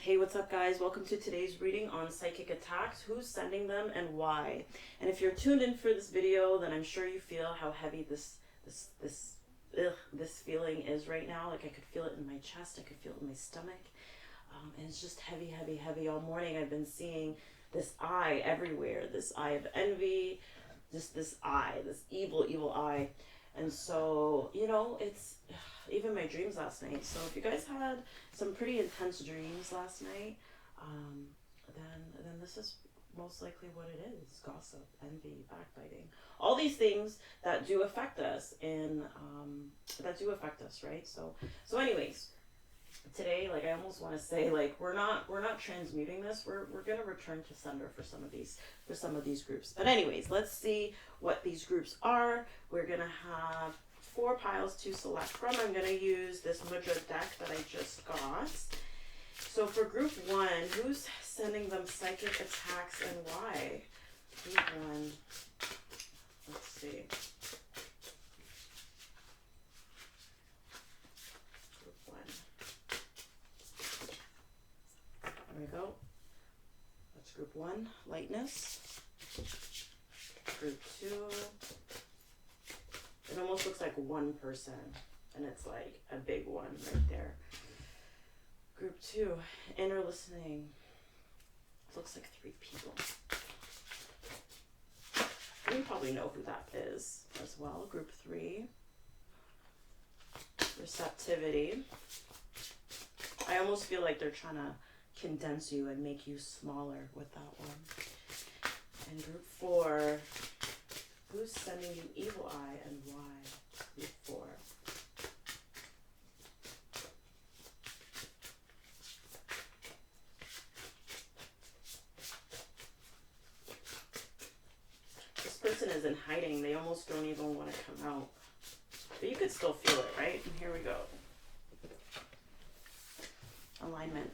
Hey, what's up, guys? Welcome to today's reading on psychic attacks. Who's sending them and why? And if you're tuned in for this video, then I'm sure you feel how heavy this feeling is right now. Like I could feel it in my chest, I could feel it in my stomach, and it's just heavy, heavy, heavy. All morning I've been seeing this eye everywhere. This eye of envy, just this eye, this evil, evil eye. And so, it's even my dreams last night. So if you guys had some pretty intense dreams last night, then this is most likely what it is: gossip, envy, backbiting, all these things that do affect us, right? So anyways, today, like, I almost want to say, like, we're not transmuting this. We're gonna return to sender for some of these groups. But anyways, let's see what these groups are. We're gonna have 4 piles to select from. I'm gonna use this Mudra deck that I just got. So for group 1, who's sending them psychic attacks and why? Group 1. Let's see. There we go. That's group 1, lightness. Group 2. It almost looks like one person, and it's like a big one right there. Group 2, inner listening. It looks like 3 people. You probably know who that is as well. Group 3, receptivity. I almost feel like they're trying to condense you and make you smaller with that one. And group 4, who's sending you evil eye and why? Group 4. This person is in hiding. They almost don't even want to come out. But you could still feel it, right? And here we go. Alignment.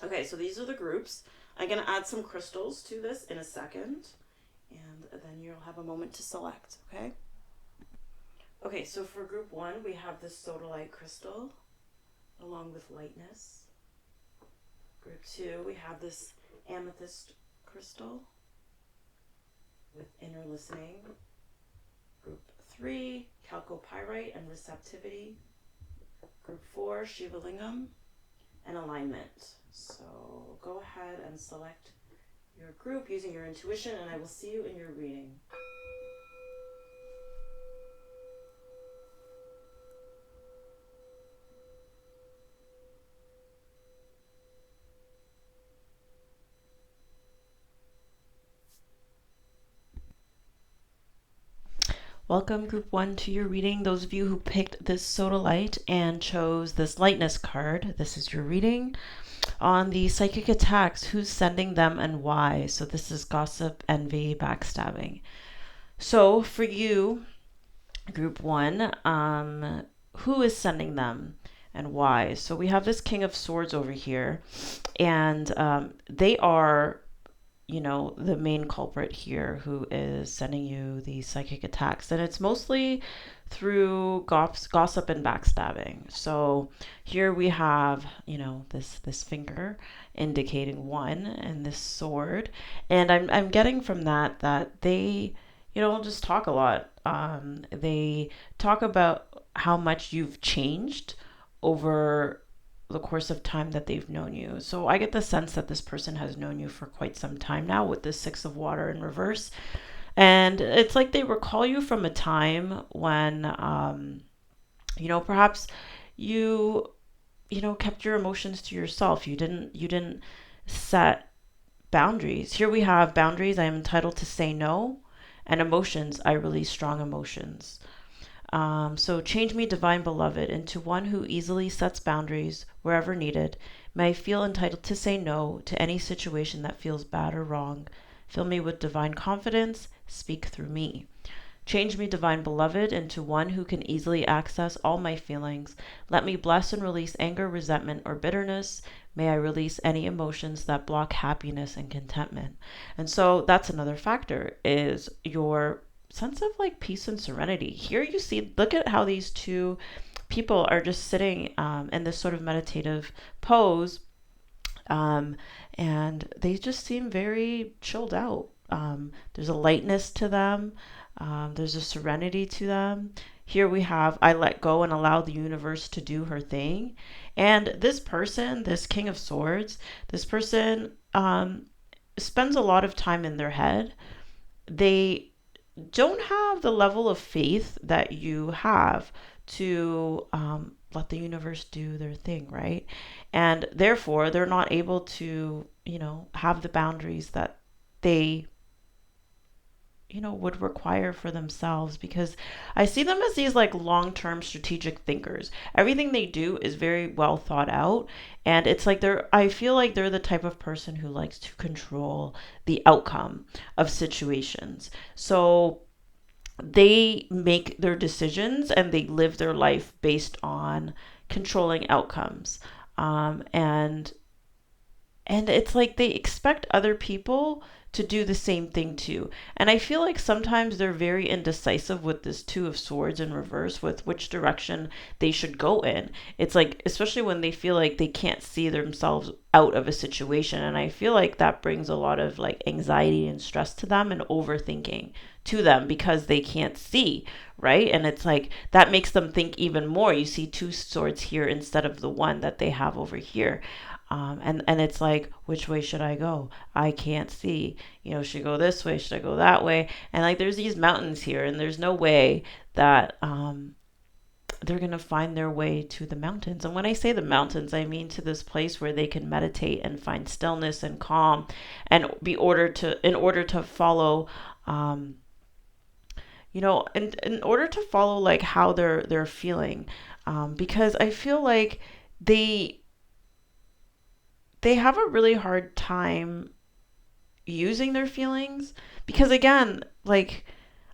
Okay, so these are the groups. I'm going to add some crystals to this in a second, and then you'll have a moment to select, okay? Okay, so for group 1, we have this Sodalite crystal, along with lightness. Group 2, we have this Amethyst crystal, with inner listening. Group 3, Chalcopyrite and receptivity. Group 4, Shiva Lingam, and alignment. So go ahead and select your group using your intuition, and I will see you in your reading. Welcome, group 1, to your reading. Those of you who picked this Sodalite and chose this lightness card, this is your reading on the psychic attacks. Who's sending them and why? So this is gossip, envy, backstabbing. So for you, group 1, who is sending them and why? So we have this King of Swords over here, and they are, the main culprit here who is sending you these psychic attacks. And it's mostly through gossip and backstabbing. So here we have, this finger indicating 1 and this sword. And I'm getting from that they, just talk a lot. They talk about how much you've changed over the course of time that they've known you. So I get the sense that this person has known you for quite some time now with the 6 of water in reverse. And it's like they recall you from a time when, perhaps you, kept your emotions to yourself. You didn't set boundaries. Here we have boundaries. I am entitled to say no. And emotions, I release strong emotions. So change me, divine beloved, into one who easily sets boundaries wherever needed. May I feel entitled to say no to any situation that feels bad or wrong. Fill me with divine confidence. Speak through me. Change me, divine beloved, into one who can easily access all my feelings. Let me bless and release anger, resentment, or bitterness. May I release any emotions that block happiness and contentment. And so that's another factor, is your sense of like peace and serenity. Here you see, look at how these 2 people are just sitting in this sort of meditative pose, Um, and they just seem very chilled out. There's a lightness to them. There's a serenity to them. Here we have, I let go and allow the universe to do her thing. And this person, this King of Swords, this person spends a lot of time in their head. They don't have the level of faith that you have to let the universe do their thing, right? And therefore, they're not able to, have the boundaries that they would require for themselves, because I see them as these like long-term strategic thinkers. Everything they do is very well thought out, and it's like I feel like they're the type of person who likes to control the outcome of situations. So they make their decisions and they live their life based on controlling outcomes. And it's like they expect other people to do the same thing too. And I feel like sometimes they're very indecisive with this Two of Swords in reverse, with which direction they should go in. It's like, especially when they feel like they can't see themselves out of a situation. And I feel like that brings a lot of like anxiety and stress to them and overthinking to them because they can't see, right? And it's like that makes them think even more. You see two swords here instead of the one that they have over here. And it's like, which way should I go? I can't see. Should I go this way? Should I go that way? And like, there's these mountains here, and there's no way that they're gonna find their way to the mountains. And when I say the mountains, I mean to this place where they can meditate and find stillness and calm, and in order to follow, in order to follow like how they're feeling, because I feel like they they have a really hard time using their feelings, because again, like,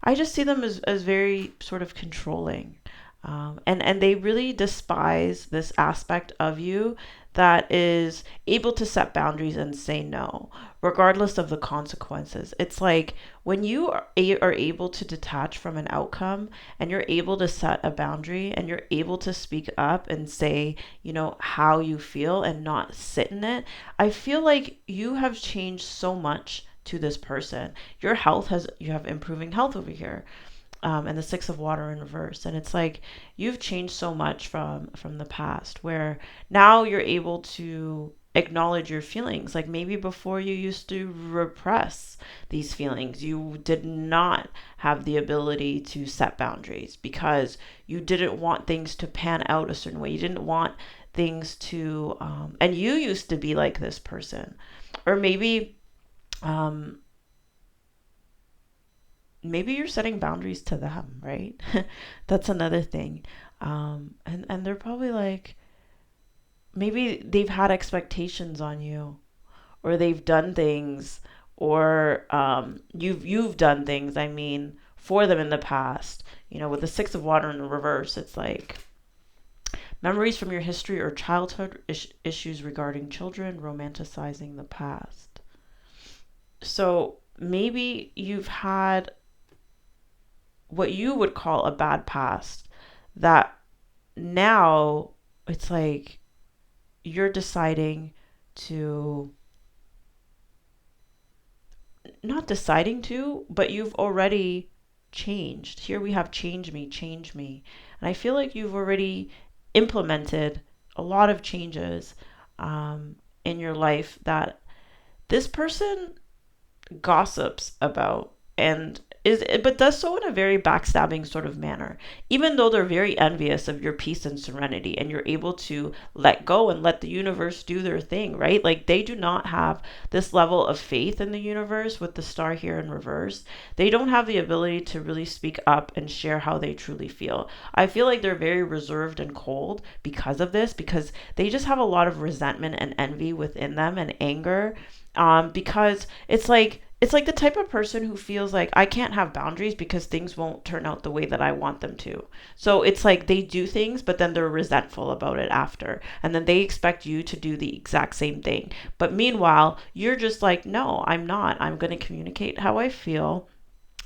I just see them as very sort of controlling. And they really despise this aspect of you that is able to set boundaries and say no, regardless of the consequences. It's like when you are able to detach from an outcome, and you're able to set a boundary, and you're able to speak up and say, how you feel and not sit in it. I feel like you have changed so much to this person. You have improving health over here, and the Six of Water in reverse. And it's like you've changed so much from the past, where now you're able to acknowledge your feelings. Like maybe before you used to repress these feelings. You did not have the ability to set boundaries because you didn't want things to pan out a certain way. You didn't want things to, and you used to be like this person. Or um, maybe you're setting boundaries to them, right? That's another thing. And they're probably like, maybe they've had expectations on you, or they've done things, or you've done things, I mean, for them in the past. With the Six of Water in the reverse, it's like memories from your history or childhood issues regarding children, romanticizing the past. So maybe you've had what you would call a bad past, that now it's like you're deciding to, not deciding to, but you've already changed. Here we have change me, change me. And I feel like you've already implemented a lot of changes in your life that this person gossips about, and but does so in a very backstabbing sort of manner, even though they're very envious of your peace and serenity, and you're able to let go and let the universe do their thing, right? Like they do not have this level of faith in the universe. With the star here in reverse, they don't have the ability to really speak up and share how they truly feel. I feel like they're very reserved and cold because of this, because they just have a lot of resentment and envy within them, and anger, because it's like the type of person who feels like I can't have boundaries because things won't turn out the way that I want them to. So it's like they do things, but then they're resentful about it after. And then they expect you to do the exact same thing. But meanwhile, you're just like, no, I'm not. I'm going to communicate how I feel.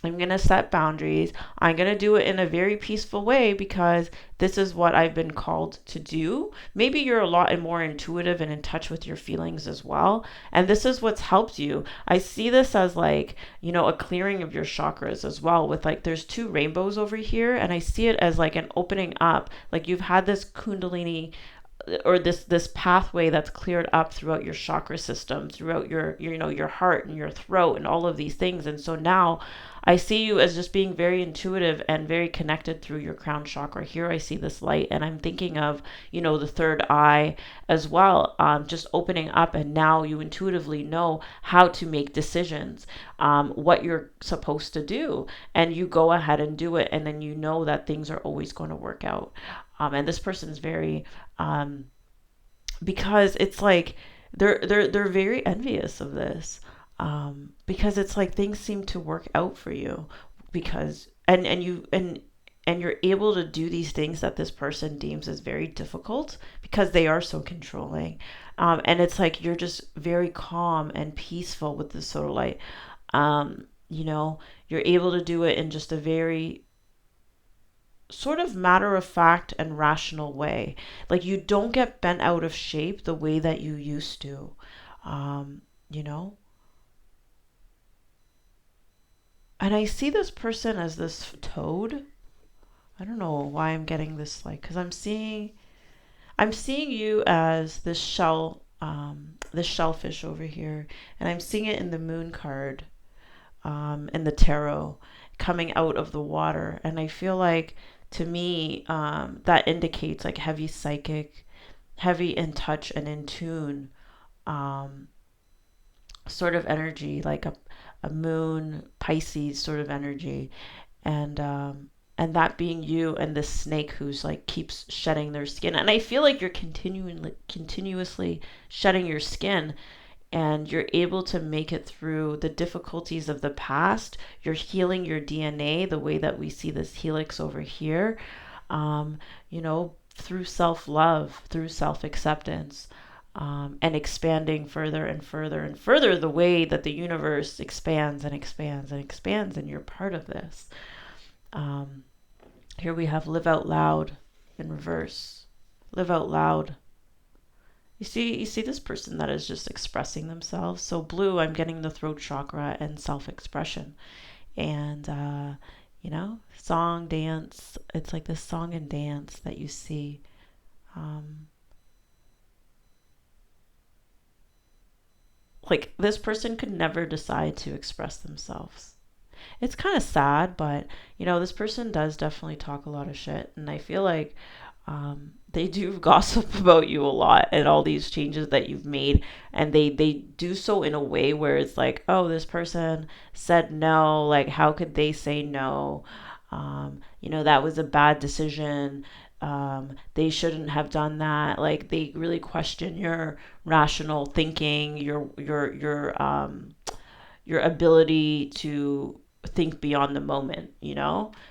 I'm going to set boundaries. I'm going to do it in a very peaceful way because this is what I've been called to do. Maybe you're a lot more intuitive and in touch with your feelings as well. And this is what's helped you. I see this as like, a clearing of your chakras as well, with like, there's two rainbows over here. And I see it as like an opening up. Like you've had this Kundalini or this pathway that's cleared up throughout your chakra system, throughout your heart and your throat and all of these things. And so now I see you as just being very intuitive and very connected through your crown chakra. Here I see this light, and I'm thinking of the third eye as well, just opening up, and now you intuitively know how to make decisions, what you're supposed to do, and you go ahead and do it, and then you know that things are always going to work out. And this person is very, because it's like they're very envious of this, because it's like things seem to work out for you, because and you're able to do these things that this person deems as very difficult because they are so controlling, and it's like you're just very calm and peaceful with the sodalite. You're able to do it in just a very sort of matter of fact and rational way. Like you don't get bent out of shape the way that you used to. You know? And I see this person as this toad. I don't know why I'm getting this, like, because I'm seeing you as this shellfish over here, and I'm seeing it in the moon card, in the tarot, coming out of the water. And I feel like, to me, that indicates like heavy psychic, heavy in touch and in tune, um, sort of energy, like a moon Pisces sort of energy. And that being you, and this snake who's like keeps shedding their skin. And I feel like you're continuously shedding your skin, and you're able to make it through the difficulties of the past. You're healing your DNA the way that we see this helix over here, through self love, through self acceptance, and expanding further and further and further the way that the universe expands and expands and expands, and you're part of this. Um, Here we have live out loud in reverse. Live out loud. You see this person that is just expressing themselves. So blue, I'm getting the throat chakra and self-expression. And song, dance. It's like this song and dance that you see. Um, like this person could never decide to express themselves. It's kind of sad, but this person does definitely talk a lot of shit, and I feel like, they do gossip about you a lot and all these changes that you've made, and they do so in a way where it's like, oh, this person said no, like how could they say no? That was a bad decision. They shouldn't have done that. Like they really question your rational thinking, your ability to think beyond the moment,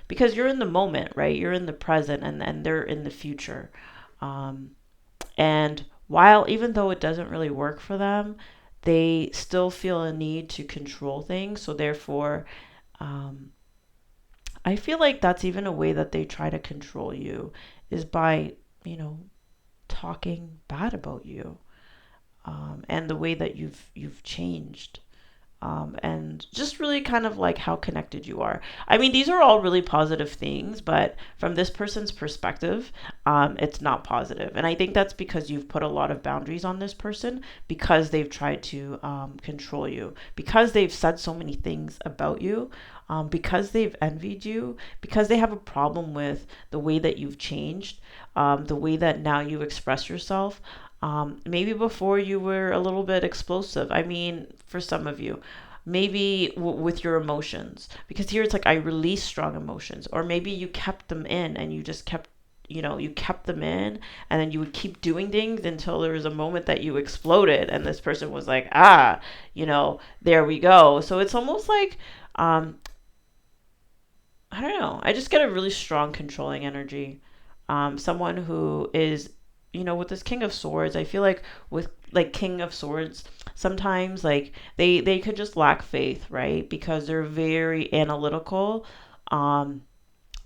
because you're in the moment, right? You're in the present, and they're in the future. Um, and while, even though it doesn't really work for them, they still feel a need to control things. So therefore, um, I feel like that's even a way that they try to control you, is by, you know, talking bad about you, and the way that you've changed, and just really kind of like how connected you are. I mean, these are all really positive things, but from this person's perspective, it's not positive. And I think that's because you've put a lot of boundaries on this person, because they've tried to, control you, because they've said so many things about you, because they've envied you, because they have a problem with the way that you've changed, the way that now you express yourself. Maybe before you were a little bit explosive. I mean, for some of you, maybe with your emotions, because here it's like I release strong emotions, or maybe you kept them in and you just kept, you kept them in, and then you would keep doing things until there was a moment that you exploded, and this person was like, there we go. So it's almost like, um, I don't know. I just get a really strong controlling energy. Someone who is, with this King of Swords, I feel like with like King of Swords, sometimes like they could just lack faith, right? Because they're very analytical. Um,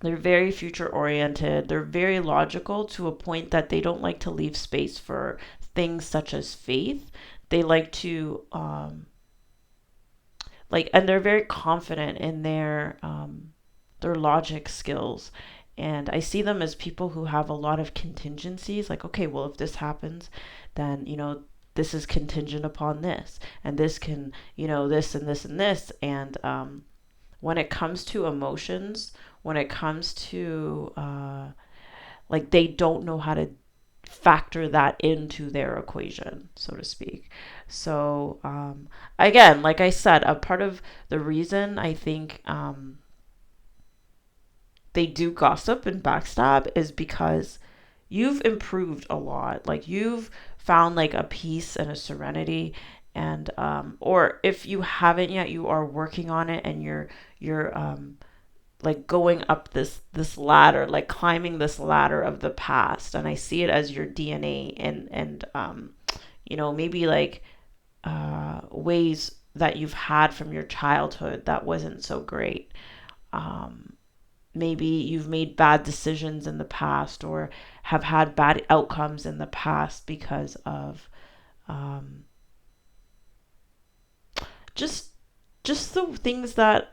they're very future oriented. They're very logical to a point that they don't like to leave space for things such as faith. They like to and they're very confident in their logic skills. And I see them as people who have a lot of contingencies. Like, okay, well, if this happens, then this is contingent upon this, and this can, this and this and this. And when it comes to emotions, when it comes to they don't know how to factor that into their equation, so to speak. So again, like I said, a part of the reason I think they do gossip and backstab is because you've improved a lot. Like you've found like a peace and a serenity, and or if you haven't yet, you are working on it, and you're like going up this ladder, like climbing this ladder of the past. And I see it as your DNA, and maybe like ways that you've had from your childhood that wasn't so great. Maybe you've made bad decisions in the past, or have had bad outcomes in the past because of um, just just the things that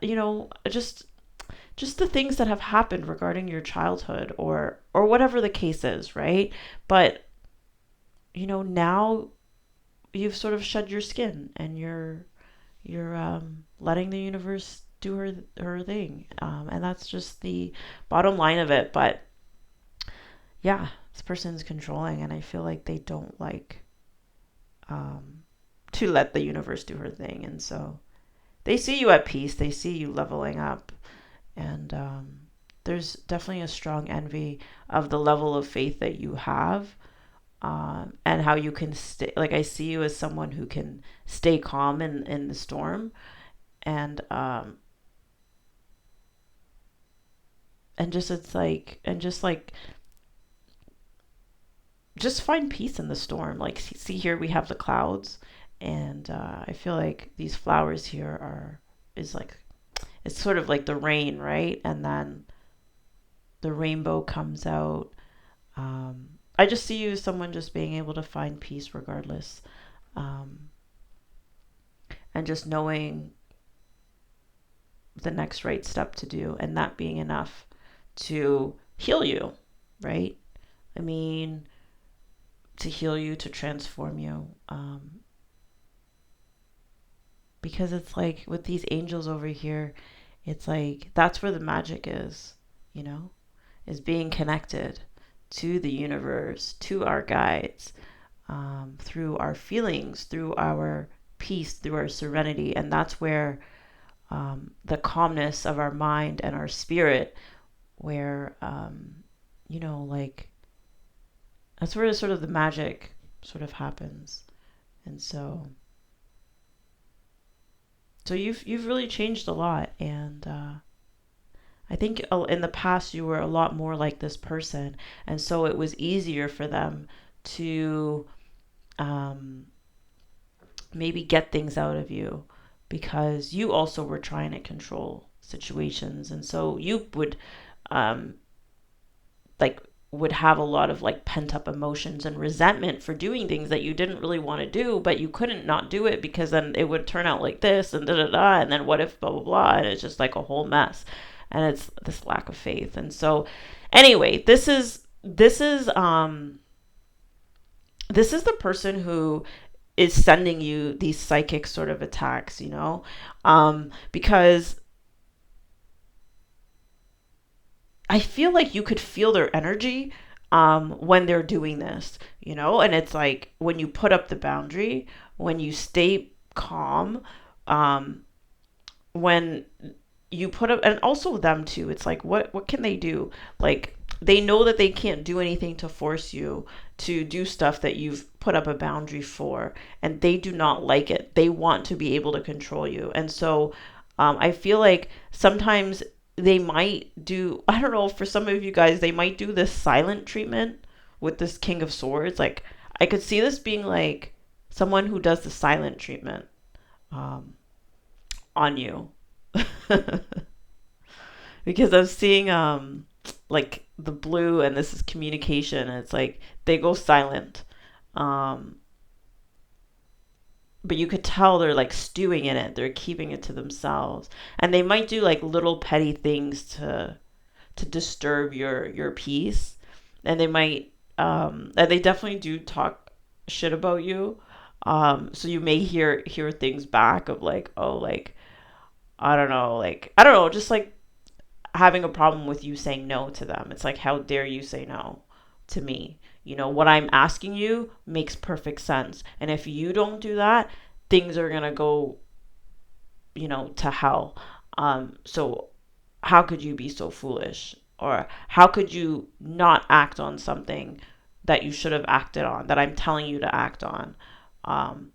just the things that have happened regarding your childhood, or whatever the case is, right? But now you've sort of shed your skin, and you're letting the universe do her thing, and that's just the bottom line of it. But yeah, this person's controlling, and I feel like they don't like um, to let the universe do her thing, and so they see you at peace, they see you leveling up, and there's definitely a strong envy of the level of faith that you have, and how you can stay. Like I see you as someone who can stay calm in the storm, and and just it's like and just find peace in the storm. Like see here we have the clouds, and I feel like these flowers here are is like it's sort of like the rain, right? And then the rainbow comes out. I just see you as someone just being able to find peace regardless, um, and just knowing the next right step to do, and that being enough to heal you, right? I mean, to heal you, to transform you. Because it's like with these angels over here, it's like that's where the magic is, you know, is being connected to the universe, to our guides, through our feelings, through our peace, through our serenity. And that's where the calmness of our mind and our spirit, where, like, that's where sort of the magic sort of happens. And so you've really changed a lot, and I think in the past you were a lot more like this person, and so it was easier for them to um, maybe get things out of you, because you also were trying to control situations, and so you um, like would have a lot of like pent up emotions and resentment for doing things that you didn't really want to do, but you couldn't not do it because then it would turn out like this and da da da, and then what if blah blah blah, and it's just like a whole mess, and it's this lack of faith. And so, anyway, this is the person who is sending you these psychic sort of attacks, because I feel like you could feel their energy when they're doing this, and it's like when you put up the boundary, when you stay calm, um, when you put up, and also them too. It's like what can they do? Like they know that they can't do anything to force you to do stuff that you've put up a boundary for, and they do not like it. They want to be able to control you, and so I feel like sometimes they might do, I don't know, for some of you guys, they might do this silent treatment with this King of Swords. Like, I could see this being like someone who does the silent treatment um, on you. Because I'm seeing like the blue, and this is communication, and it's like they go silent. Um, but you could tell they're like stewing in it. They're keeping it to themselves. And they might do like little petty things to disturb your peace. And they might and they definitely do talk shit about you. So you may hear things back of like, oh, like I don't know, just like having a problem with you saying no to them. It's like, how dare you say no to me? You know, what I'm asking you makes perfect sense. And if you don't do that, things are going to go, to hell. So how could you be so foolish? Or how could you not act on something that you should have acted on, that I'm telling you to act on? Um,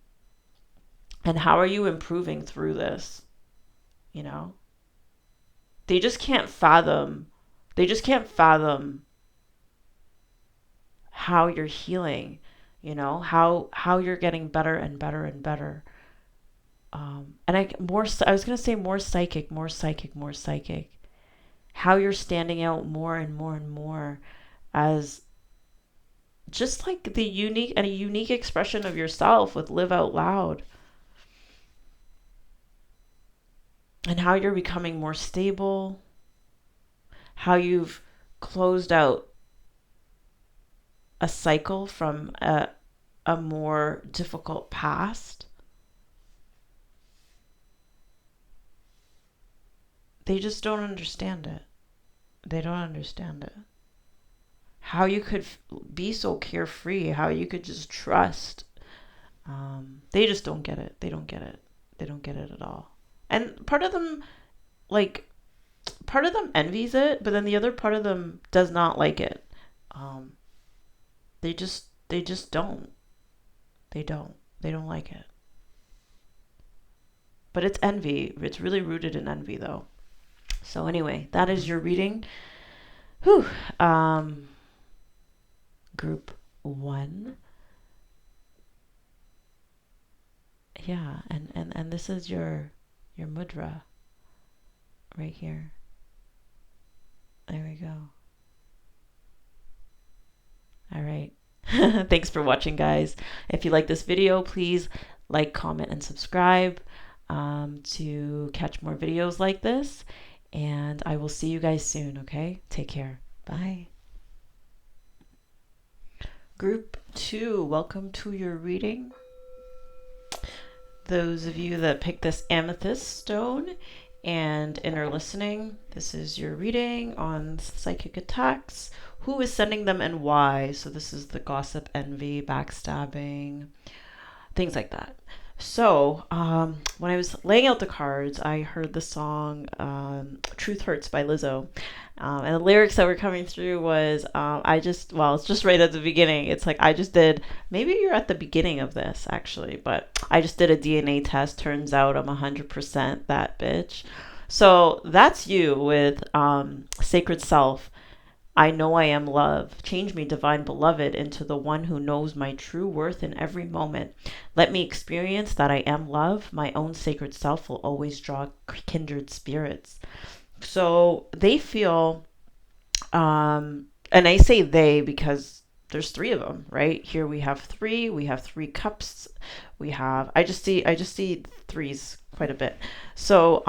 and how are you improving through this? You know, they just can't fathom, they just can't fathom how you're healing, how you're getting better and better and better. And I was gonna say more psychic, more psychic, more psychic. How you're standing out more and more and more as just like a unique expression of yourself with Live Out Loud, and how you're becoming more stable, how you've closed out a cycle from a more difficult past. They just don't understand it. They don't understand it. How you could be so carefree, how you could just trust. They just don't get it. They don't get it. They don't get it at all. And like, part of them envies it, but then the other part of them does not like it. Um, they just don't. They don't. They don't like it. But it's envy. It's really rooted in envy, though. So anyway, that is your reading. Whew. Group 1. Yeah, and this is your mudra right here. There we go. All right. Thanks for watching, guys. If you like this video, please like, comment, and subscribe to catch more videos like this. And I will see you guys soon, okay? Take care. Bye. Group 2, welcome to your reading. Those of you that picked this amethyst stone and are listening, this is your reading on psychic attacks. Who is sending them and why? So this is the gossip, envy, backstabbing, things like that. So when I was laying out the cards, I heard the song Truth Hurts by Lizzo. And the lyrics that were coming through was, it's just right at the beginning. It's like, maybe you're at the beginning of this, actually, but I just did a DNA test. Turns out I'm 100% that bitch. So that's you with Sacred Self. I know I am love. Change me, divine beloved, into the one who knows my true worth in every moment. Let me experience that I am love. My own sacred self will always draw kindred spirits. So they feel, and I say they because there's 3 of them, right? Here we have 3. We have 3 cups. I just see threes quite a bit. So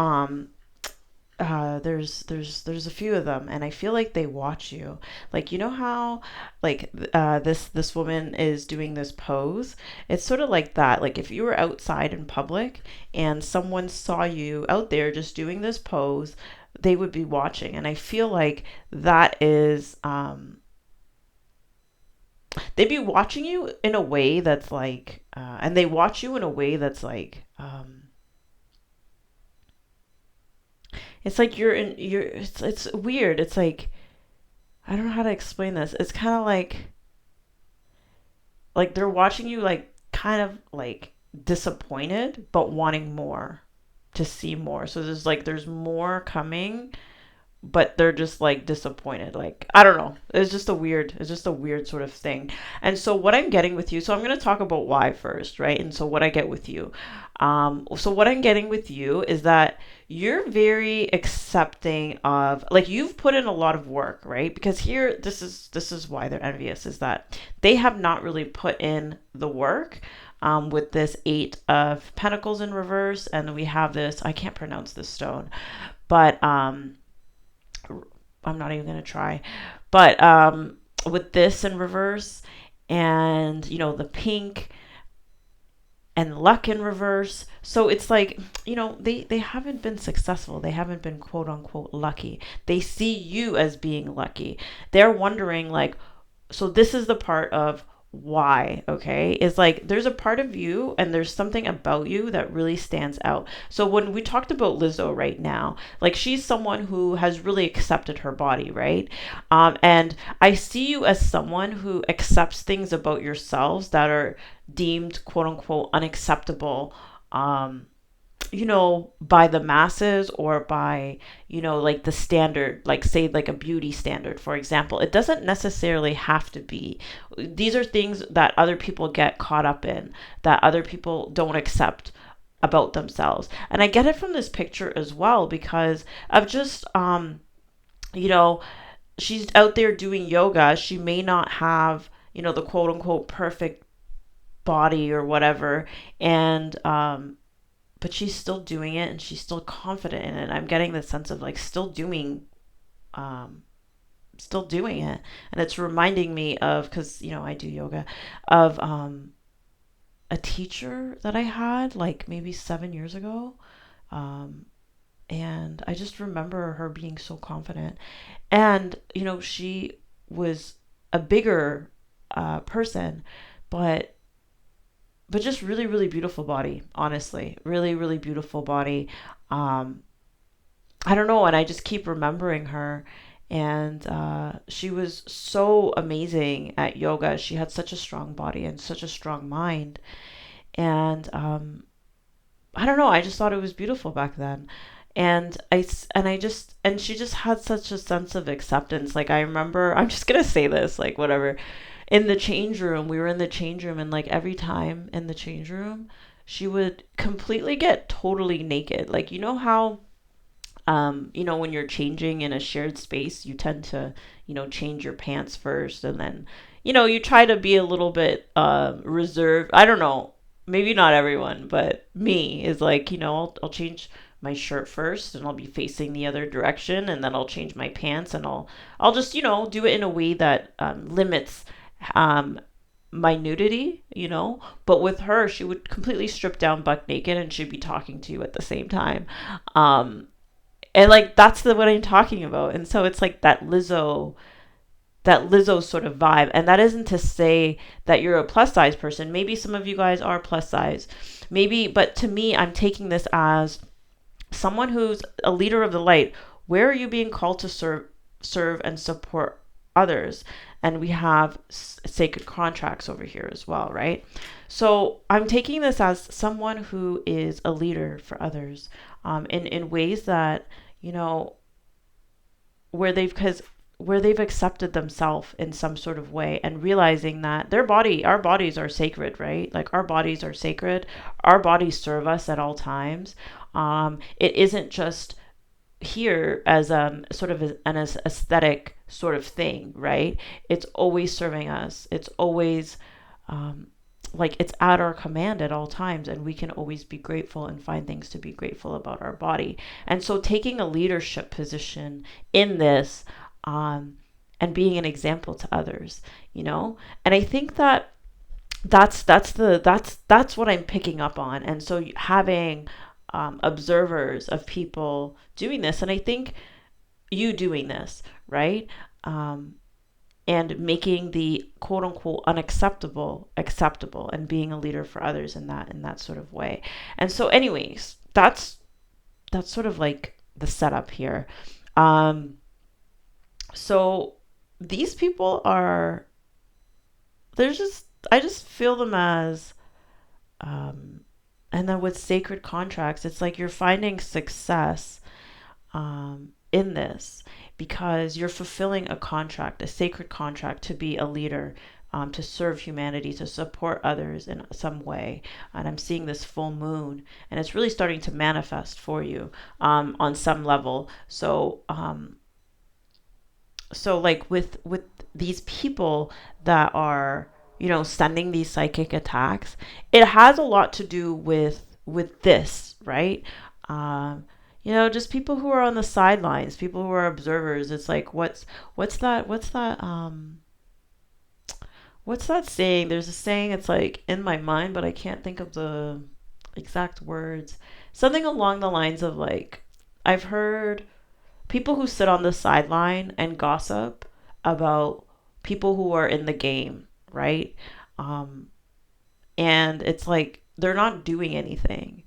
there's a few of them, and I feel like they watch you. Like, you know how like this woman is doing this pose? It's sort of like that. Like, if you were outside in public and someone saw you out there just doing this pose, they would be watching. And I feel like that is they'd be watching you in a way that's like and they watch you in a way that's like it's like it's weird. It's like, I don't know how to explain this. It's kind of like they're watching you, like, kind of like disappointed but wanting more, to see more. So there's more coming, but they're just like disappointed. Like, I don't know. It's just a weird sort of thing. And so what I'm getting with you, so I'm going to talk about why first, right? And so what I get with you. So what I'm getting with you is that you're very accepting of, like, you've put in a lot of work, right? Because here, this is why they're envious, is that they have not really put in the work. With this Eight of Pentacles in reverse, and we have this, I can't pronounce this stone, but I'm not even going to try. But with this in reverse, and the pink and luck in reverse. So it's like, they haven't been successful. They haven't been quote unquote lucky. They see you as being lucky. They're wondering, like, so this is the part of why, okay, is like there's a part of you and there's something about you that really stands out. So when we talked about Lizzo right now, like, she's someone who has really accepted her body, right? And I see you as someone who accepts things about yourselves that are deemed quote unquote unacceptable, um by the masses, or by, like the standard, like, say, like a beauty standard, for example. It doesn't necessarily have to be. These are things that other people get caught up in, that other people don't accept about themselves. And I get it from this picture as well, because of just, you know, she's out there doing yoga. She may not have, the quote unquote perfect body or whatever. And, but she's still doing it and she's still confident in it. I'm getting the sense of, like, um, still doing it. And it's reminding me of, because, I do yoga, of a teacher that I had like maybe 7 years ago. Um, and I just remember her being so confident. And, she was a bigger person, but just really, really beautiful body, honestly. Really, really beautiful body. Um, I don't know. And I just keep remembering her. And she was so amazing at yoga. She had such a strong body and such a strong mind. And I don't know. I just thought it was beautiful back then. And she just had such a sense of acceptance. Like, I remember, I'm just gonna say this, like, whatever. In the change room, we were in the change room, and like every time in the change room, she would completely get totally naked. Like, how when you're changing in a shared space, you tend to, change your pants first, and then, you try to be a little bit reserved. I don't know, maybe not everyone, but me is like, I'll change my shirt first, and I'll be facing the other direction, and then I'll change my pants, and I'll just, do it in a way that limits um, my nudity, But with her, she would completely strip down buck naked, and she'd be talking to you at the same time. Um, and like, that's what I'm talking about. And so it's like that Lizzo sort of vibe. And that isn't to say that you're a plus size person. Maybe some of you guys are plus size. Maybe, but to me, I'm taking this as someone who's a leader of the light. Where are you being called to serve and support others? And we have sacred contracts over here as well, right? So I'm taking this as someone who is a leader for others, in ways that, you know, where they've accepted themselves in some sort of way, and realizing that our bodies are sacred, right? Like, our bodies are sacred. Our bodies serve us at all times. It isn't just here as sort of an aesthetic sort of thing, right? It's always serving us. It's always um, like, it's at our command at all times, and we can always be grateful and find things to be grateful about our body. And so taking a leadership position in this, um, and being an example to others, and I think that that's what I'm picking up on. And so having observers of people doing this, and I think you doing this, right? Um, and making the quote unquote unacceptable acceptable, and being a leader for others in that sort of way. And so, anyways, that's sort of like the setup here. Um, so these people are, there's just, I just feel them as, um, and then with sacred contracts, it's like you're finding success, in this because you're fulfilling a contract, a sacred contract to be a leader, to serve humanity, to support others in some way. And I'm seeing this full moon, and it's really starting to manifest for you on some level. So like with these people that are, sending these psychic attacks, it has a lot to do with this, right? um just people who are on the sidelines, people who are observers. It's like, what's that saying? There's a saying, it's like in my mind, but I can't think of the exact words. Something along the lines of like, I've heard people who sit on the sideline and gossip about people who are in the game, right? Um, and it's like they're not doing anything.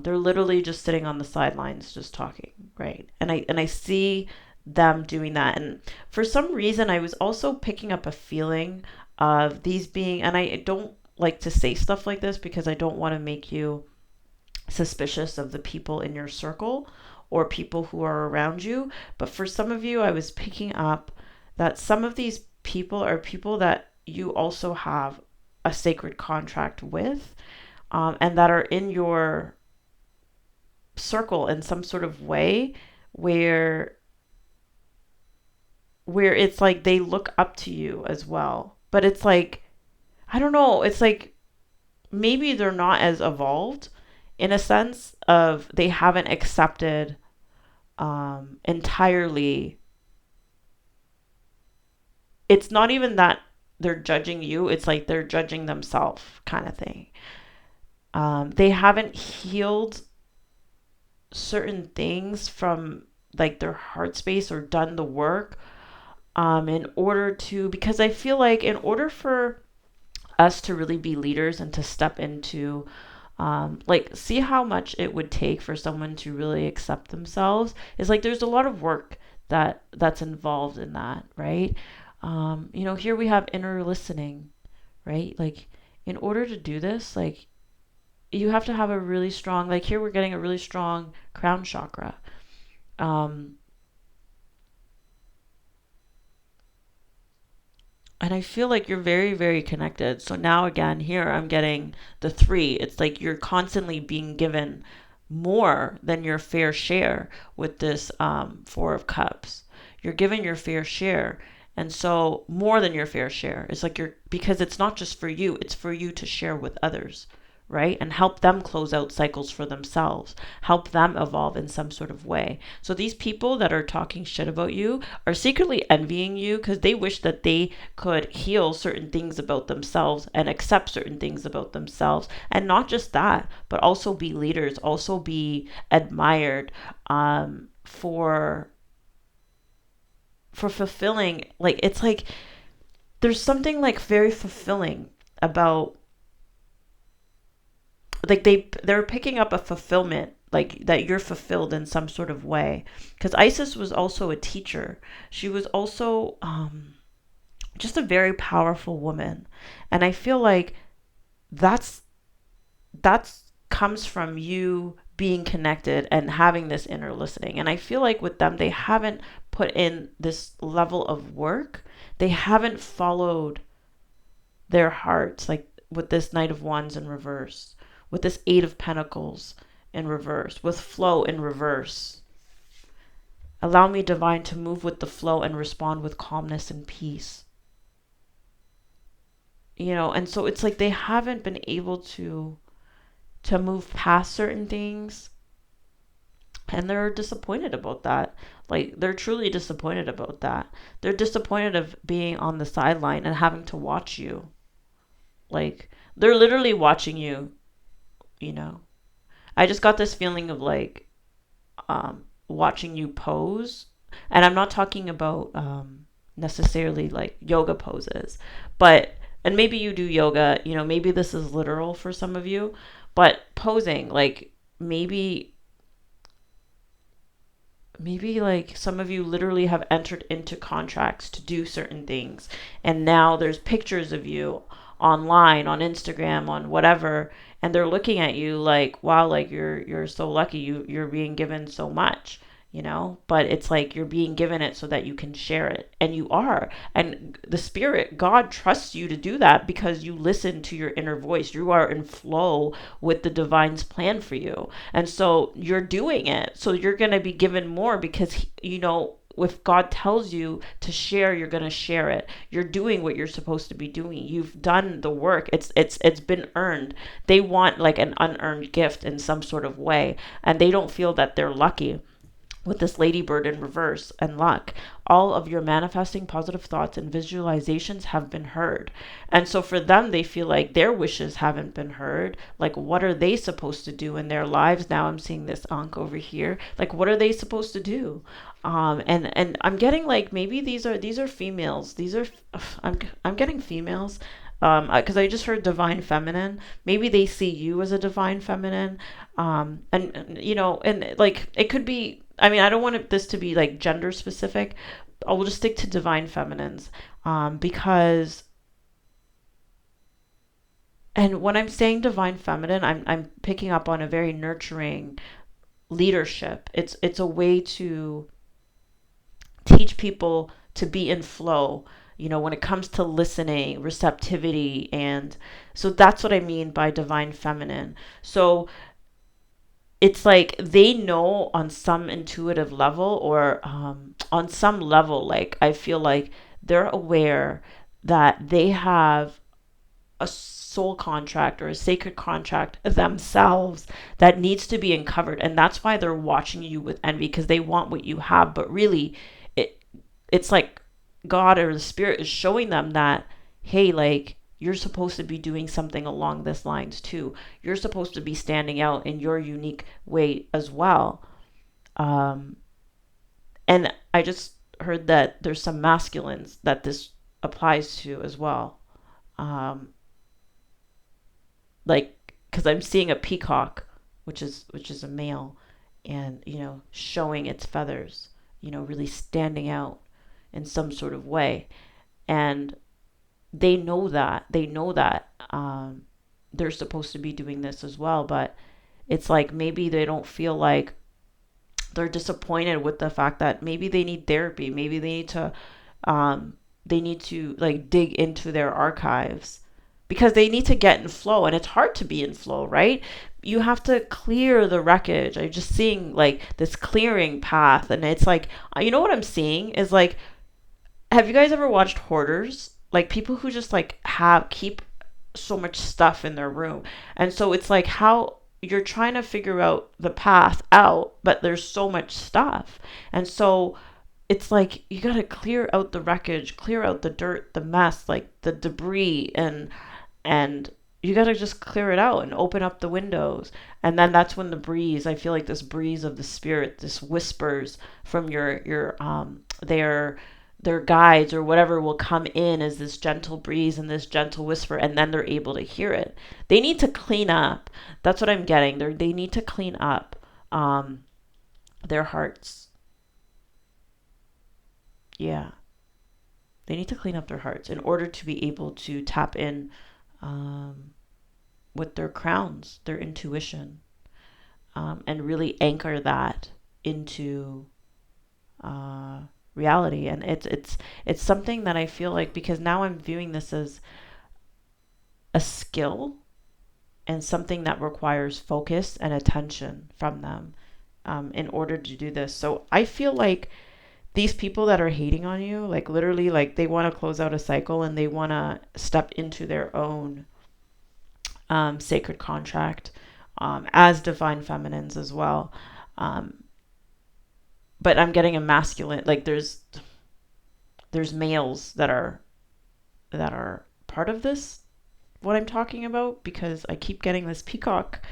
They're literally just sitting on the sidelines, just talking, right? And I see them doing that. And for some reason, I was also picking up a feeling of these being, and I don't like to say stuff like this because I don't want to make you suspicious of the people in your circle or people who are around you. But for some of you, I was picking up that some of these people are people that you also have a sacred contract with, and that are in your circle in some sort of way where it's like they look up to you as well. But it's like, I don't know, it's like maybe they're not as evolved in a sense of they haven't accepted entirely. It's not even that they're judging you, it's like they're judging themselves, kind of thing. They haven't healed certain things from like their heart space or done the work, in order to, because I feel like in order for us to really be leaders and to step into, like, see how much it would take for someone to really accept themselves, is like there's a lot of work that's involved in that, right? Here we have inner listening, right? Like, in order to do this, like, you have to have a really strong, like, here we're getting a really strong crown chakra. um and I feel like you're very, very connected. So now again, here I'm getting the three. It's like you're constantly being given more than your fair share with this, Four of Cups. You're given your fair share. And so more than your fair share. It's like because it's not just for you, it's for you to share with others, right? And help them close out cycles for themselves, help them evolve in some sort of way. So these people that are talking shit about you are secretly envying you because they wish that they could heal certain things about themselves and accept certain things about themselves. And not just that, but also be leaders, also be admired, for fulfilling. Like, it's like there's something like very fulfilling about, like, they're picking up a fulfillment, like that you're fulfilled in some sort of way. Because Isis was also a teacher. She was also, just a very powerful woman. And I feel like that's that's comes from you being connected and having this inner listening. And I feel like with them, they haven't put in this level of work. They haven't followed their hearts, like with this Knight of Wands in reverse, with this Eight of Pentacles in reverse, with flow in reverse. Allow me, divine, to move with the flow and respond with calmness and peace. And so it's like they haven't been able to move past certain things, and they're disappointed about that. Like, they're truly disappointed about that. They're disappointed of being on the sideline and having to watch you. Like, they're literally watching you, you know. I just got this feeling of like, watching you pose. And I'm not talking about, necessarily like yoga poses, but, and maybe you do yoga, maybe this is literal for some of you, but posing, like, maybe like some of you literally have entered into contracts to do certain things, and now there's pictures of you online, on Instagram, on whatever, and they're looking at you like, wow, like you're so lucky, you're being given so much, but it's like you're being given it so that you can share it, and you are. And the spirit, God trusts you to do that because you listen to your inner voice. You are in flow with the divine's plan for you. And so you're doing it. So you're going to be given more because, if God tells you to share, you're going to share it. You're doing what you're supposed to be doing. You've done the work. It's been earned. They want like an unearned gift in some sort of way, and they don't feel that they're lucky with this ladybird in reverse and luck. All of your manifesting positive thoughts and visualizations have been heard. And so for them, they feel like their wishes haven't been heard. Like, what are they supposed to do in their lives? Now I'm seeing this Ankh over here. Like, what are they supposed to do? And I'm getting like maybe these are females. I'm getting females. Because I just heard divine feminine. Maybe they see you as a divine feminine. And like it could be. I mean, I don't want this to be like gender specific. I will just stick to divine feminines, because. And when I'm saying divine feminine, I'm picking up on a very nurturing leadership. It's a way to teach people to be in flow, when it comes to listening, receptivity. And so that's what I mean by divine feminine. So it's like they know on some intuitive level, or on some level, like I feel like they're aware that they have a soul contract or a sacred contract themselves that needs to be uncovered. And that's why they're watching you with envy, because they want what you have. But really, it's like God or the spirit is showing them that, hey, like you're supposed to be doing something along this lines too. You're supposed to be standing out in your unique way as well. Um, and I just heard that there's some masculines that this applies to as well. Um, like, because I'm seeing a peacock, which is a male, and showing its feathers, really standing out in some sort of way. And they know that they're supposed to be doing this as well. But it's like maybe they don't feel like, they're disappointed with the fact that maybe they need therapy. Maybe they need to like dig into their archives, because they need to get in flow. And it's hard to be in flow, right? You have to clear the wreckage. I'm just seeing like this clearing path. And it's like, what I'm seeing is like, have you guys ever watched hoarders? Like people who just like have keep so much stuff in their room. And so it's like how you're trying to figure out the path out, but there's so much stuff. And so it's like you got to clear out the wreckage, clear out the dirt, the mess, like the debris, and you got to just clear it out and open up the windows. And then that's when the breeze, I feel like this breeze of the spirit, this whispers from your their guides or whatever, will come in as this gentle breeze and this gentle whisper, and then they're able to hear it. They need to clean up. That's what I'm getting. They need to clean up their hearts. Yeah, they need to clean up their hearts in order to be able to tap in um, with their crowns, their intuition, and really anchor that into uh, reality. And it's something that I feel like, because now I'm viewing this as a skill and something that requires focus and attention from them, in order to do this. So I feel like these people that are hating on you, like literally, like they want to close out a cycle and they want to step into their own sacred contract, as divine feminines as well. Um, but I'm getting a masculine, like there's males that are part of this, what I'm talking about, because I keep getting this peacock,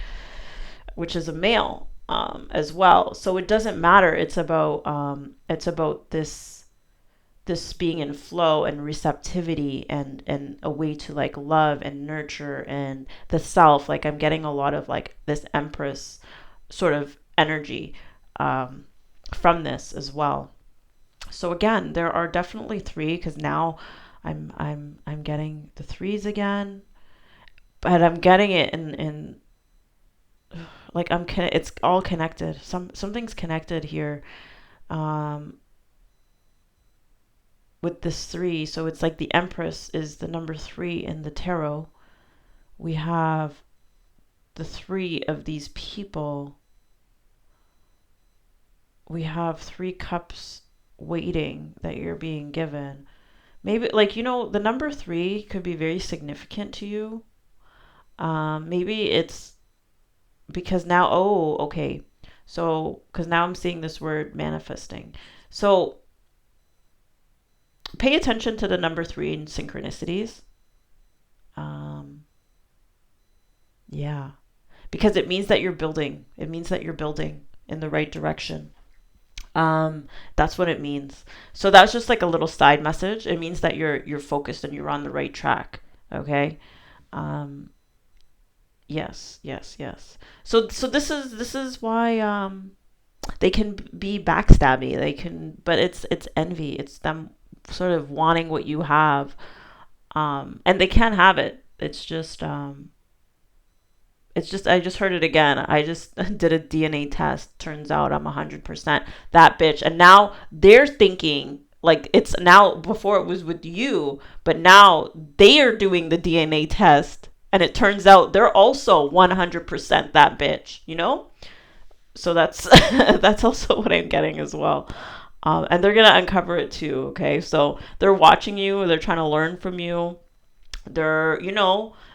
which is a male, as well. So it doesn't matter. It's about this being in flow and receptivity, and a way to like love and nurture and the self. Like I'm getting a lot of like this empress sort of energy, um, from this as well. So again, there are definitely three, because now I'm getting the threes again, but I'm getting it in like it's all connected. Something's connected here. um, with this three. So it's like the Empress is the number three in the tarot. We have the three of these people. We have three cups waiting that you're being given. Maybe, like, the number three could be very significant to you. Maybe it's because now, oh, okay. So, because now I'm seeing this word manifesting. So, pay attention to the number three in synchronicities. Um, yeah, because it means that you're building. It means that you're building in the right direction. That's what it means. So that's just like a little side message. It means that you're focused and you're on the right track. Okay. Um, yes, yes, yes. So this is why they can be backstabby. They can, but it's envy. It's them sort of wanting what you have. And they can't have it. It's just I just heard it again. I just did a DNA test. Turns out I'm 100% that bitch. And now they're thinking like it's now before it was with you, but now they are doing the DNA test and it turns out they're also 100% that bitch. So that's that's also what I'm getting as well. And they're gonna uncover it too. Okay, so they're watching you. They're trying to learn from you. They're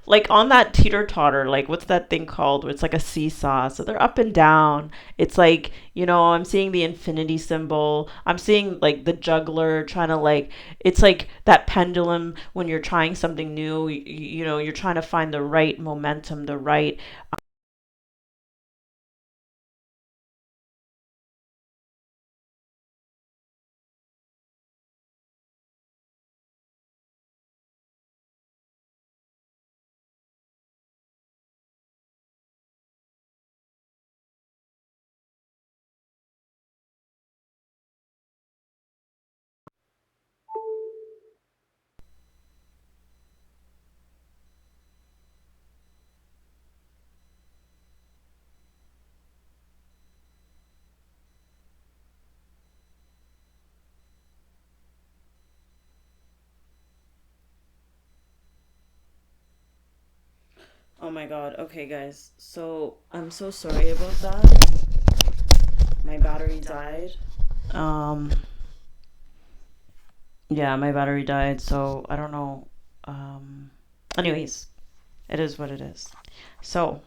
like on that teeter totter, like what's that thing called where it's like a seesaw, so they're up and down. It's like, I'm seeing the infinity symbol. I'm seeing like the juggler trying to, like, it's like that pendulum when you're trying something new. You're trying to find the right momentum, the right. Oh my god. Okay, guys, so I'm so sorry about that. My battery died. um yeah, my battery died, so I don't know. Anyways, it is what it is. So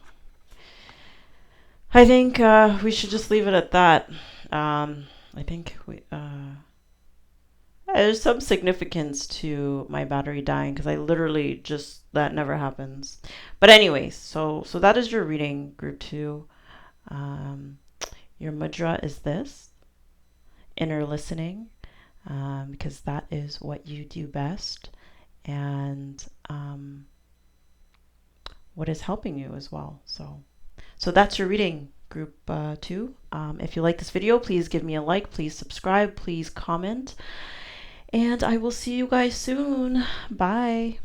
I think we should just leave it at that. I think there's some significance to my battery dying because I literally just that never happens. But anyways, so that is your reading, group two. Um, your mudra is this inner listening, because that is what you do best, and what is helping you as well. So that's your reading, group two. If you like this video, please give me a like, please subscribe, please comment, and I will see you guys soon. Bye.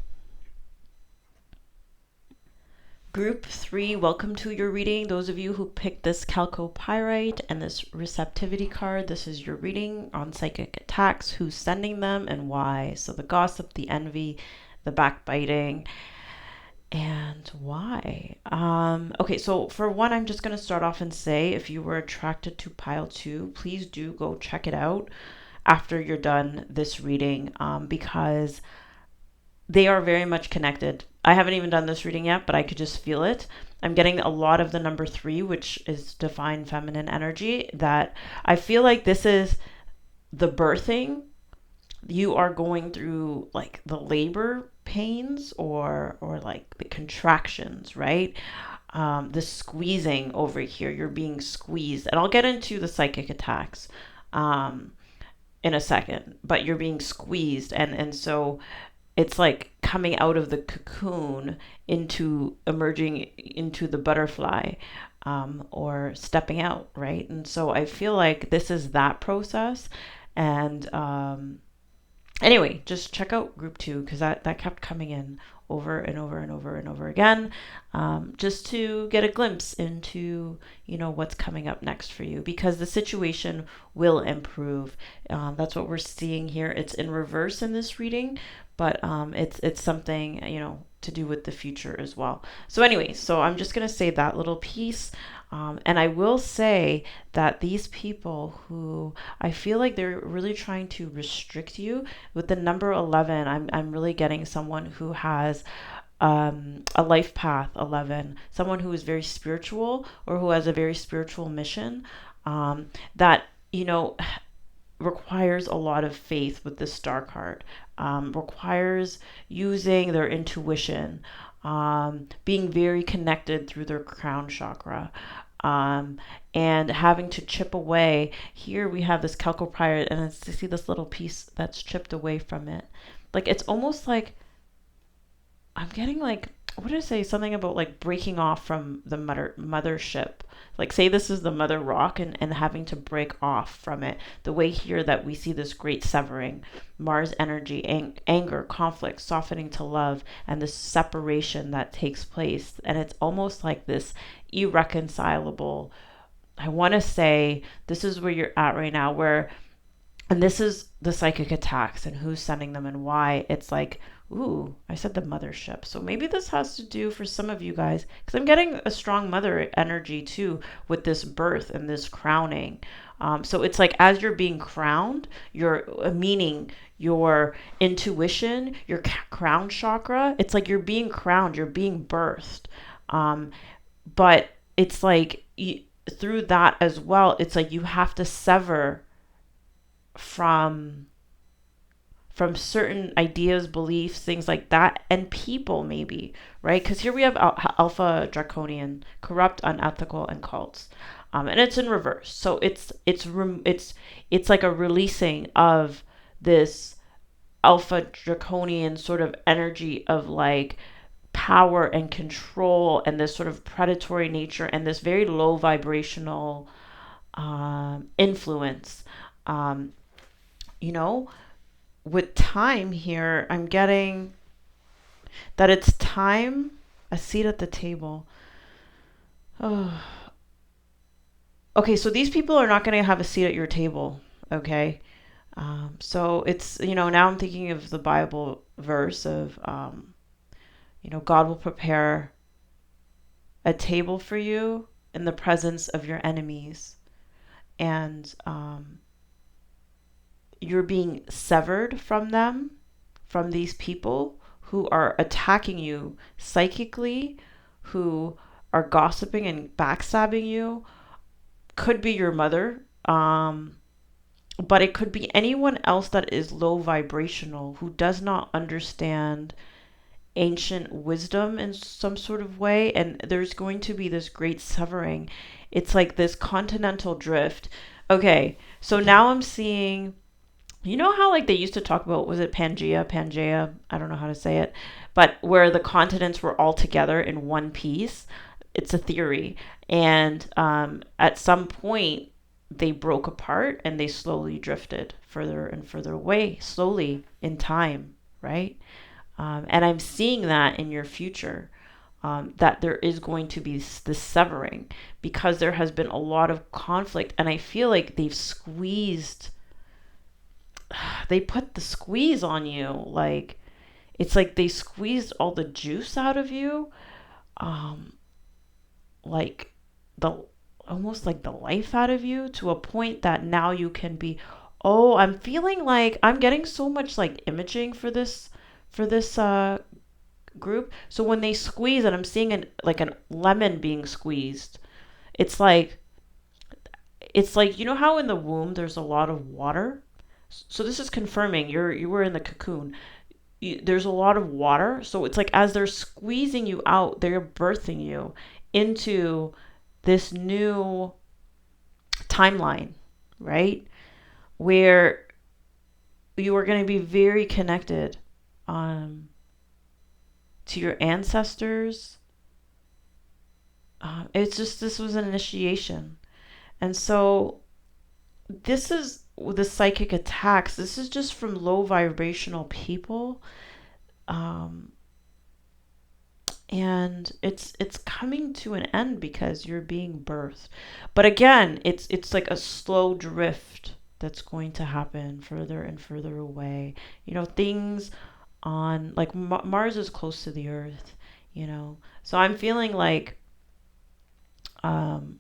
Group three, welcome to your reading. Those of you who picked this Chalcopyrite and this receptivity card, this is your reading on psychic attacks, who's sending them and why. So the gossip, the envy, the backbiting, and why. Okay, so for one, I'm just going to start off and say if you were attracted to pile two, please do go check it out after you're done this reading, because they are very much connected. I haven't even done this reading yet, but I could just feel it. I'm getting a lot of the number three, which is divine feminine energy, that I feel like this is the birthing. You are going through like the labor pains or like the contractions, right? The squeezing over here. You're being squeezed. And I'll get into the psychic attacks in a second, but you're being squeezed. And so it's like coming out of the cocoon into emerging into the butterfly, or stepping out, right? And so I feel like this is that process. And anyway, just check out group two because that kept coming in over and over and over and over again, just to get a glimpse into, what's coming up next for you, because the situation will improve. That's what we're seeing here. It's in reverse in this reading, but it's something, to do with the future as well. So anyway, so I'm just going to say that little piece. And I will say that these people who I feel like they're really trying to restrict you with the number 11, I'm really getting someone who has a life path 11, someone who is very spiritual or who has a very spiritual mission, that, requires a lot of faith with the star card, requires using their intuition, being very connected through their crown chakra, and having to chip away. Here we have this chalcopyrite, and it's to see this little piece that's chipped away from it. Like it's almost like I'm getting like, what did I say? Something about like breaking off from the mothership. Like say this is the mother rock, and having to break off from it. The way here that we see this great severing, Mars energy, anger, conflict, softening to love, and this separation that takes place. And it's almost like this irreconcilable, I want to say this is where you're at right now, where, and this is the psychic attacks and who's sending them and why. It's like, ooh, I said the mothership. So maybe this has to do for some of you guys, because I'm getting a strong mother energy too with this birth and this crowning. So it's like as you're being crowned, meaning your intuition, your crown chakra, it's like you're being crowned, you're being birthed. But it's like through that as well, it's like you have to sever from certain ideas, beliefs, things like that, and people maybe, right? Because here we have Alpha Draconian, corrupt, unethical, and cults, and it's in reverse. So it's like a releasing of this Alpha Draconian sort of energy of like power and control, and this sort of predatory nature, and this very low vibrational influence. You know, with time here, I'm getting that it's time, a seat at the table. Oh. Okay, so these people are not going to have a seat at your table, okay? So it's, now I'm thinking of the Bible verse of, God will prepare a table for you in the presence of your enemies. And you're being severed from them, from these people who are attacking you psychically, who are gossiping and backstabbing you. Could be your mother, but it could be anyone else that is low vibrational, who does not understand ancient wisdom in some sort of way. And there's going to be this great severing. It's like this continental drift. Okay, so now I'm seeing, how like they used to talk about, was it Pangea? I don't know how to say it, but where the continents were all together in one piece. It's a theory. And at some point, they broke apart and they slowly drifted further and further away, slowly in time, right? And I'm seeing that in your future, that there is going to be this severing, because there has been a lot of conflict. And I feel like they put the squeeze on you. Like, it's like they squeezed all the juice out of you. Like almost like the life out of you, to a point that now you can be, I'm feeling like I'm getting so much like imaging for this group. So when they squeeze, and I'm seeing like a lemon being squeezed, it's like how in the womb there's a lot of water. So this is confirming you were in the cocoon. There's a lot of water. So it's like as they're squeezing you out, they're birthing you into this new timeline, right? Where you are going to be very connected to your ancestors. This was an initiation. And so this is the psychic attacks. This is just from low vibrational people. and it's coming to an end because you're being birthed. But again, it's like a slow drift that's going to happen further and further away. Things on like Mars is close to the Earth, so I'm feeling like um,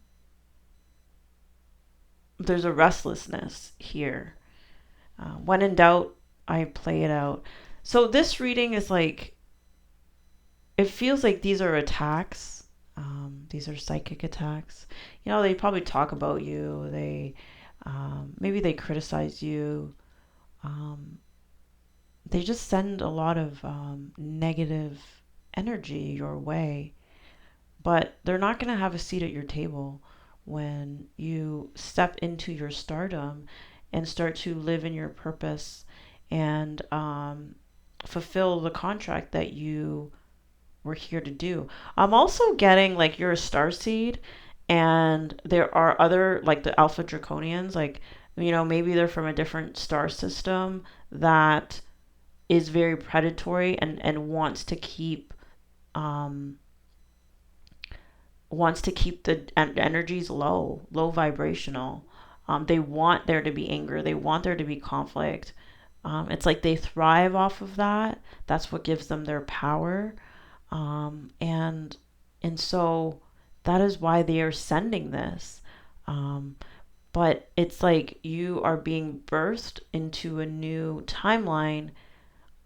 there's a restlessness here. When in doubt, I play it out. So this reading is like, it feels like these are attacks. These are psychic attacks. They probably talk about you. Maybe they criticize you. Um, they just send a lot of negative energy your way, but they're not going to have a seat at your table when you step into your stardom and start to live in your purpose and fulfill the contract that you were here to do. I'm also getting like you're a star seed, and there are other, like the Alpha Draconians, like, maybe they're from a different star system that is very predatory and um, wants to keep the energies low vibrational. They want there to be anger. They want there to be conflict. It's like they thrive off of that. That's what gives them their power. And so that is why they are sending this. Um, but it's like you are being birthed into a new timeline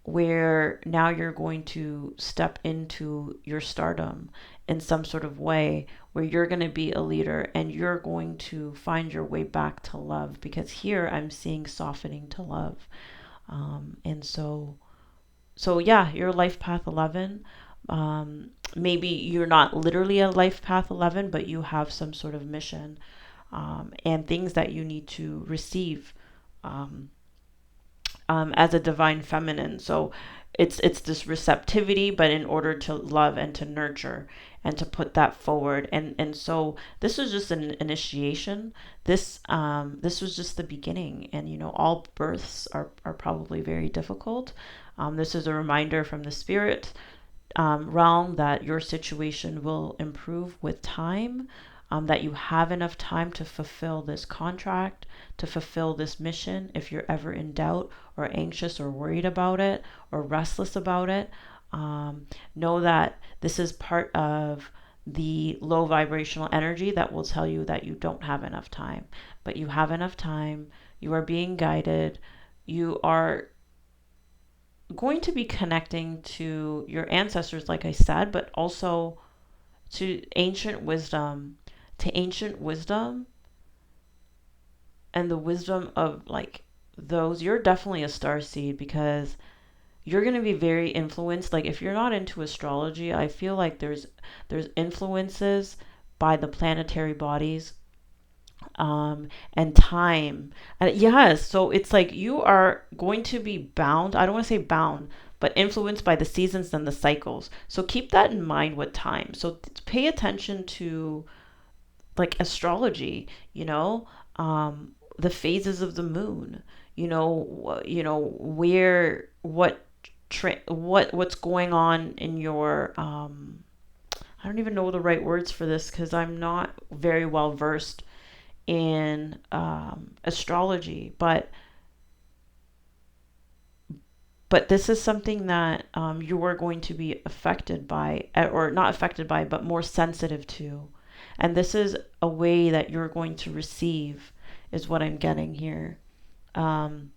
where now you're going to step into your stardom in some sort of way, where you're going to be a leader and you're going to find your way back to love, because here I'm seeing softening to love. And so yeah, you're life path 11. Maybe you're not literally a life path 11, but you have some sort of mission, and things that you need to receive, um, as a divine feminine. So it's this receptivity, but in order to love and to nurture and to put that forward. And so this was just an initiation. This was just the beginning. And all births are probably very difficult. This is a reminder from the spirit realm that your situation will improve with time, that you have enough time to fulfill this contract, to fulfill this mission. If you're ever in doubt or anxious or worried about it or restless about it, know that this is part of the low vibrational energy that will tell you that you don't have enough time. But you have enough time. You are being guided. You are going to be connecting to your ancestors, like I said, but also to ancient wisdom, and the wisdom of like those. You're definitely a star seed, because you're going to be very influenced. Like if you're not into astrology, I feel like there's influences by the planetary bodies, and time. And yes, so it's like you are going to be bound. I don't want to say bound, but influenced by the seasons and the cycles. So keep that in mind with time. So pay attention to like astrology, the phases of the moon, where what's going on in your I don't even know the right words for this because I'm not very well versed in astrology, but this is something that you are going to be affected by, or not affected by, but more sensitive to. And this is a way that you're going to receive, is what I'm getting here. Um,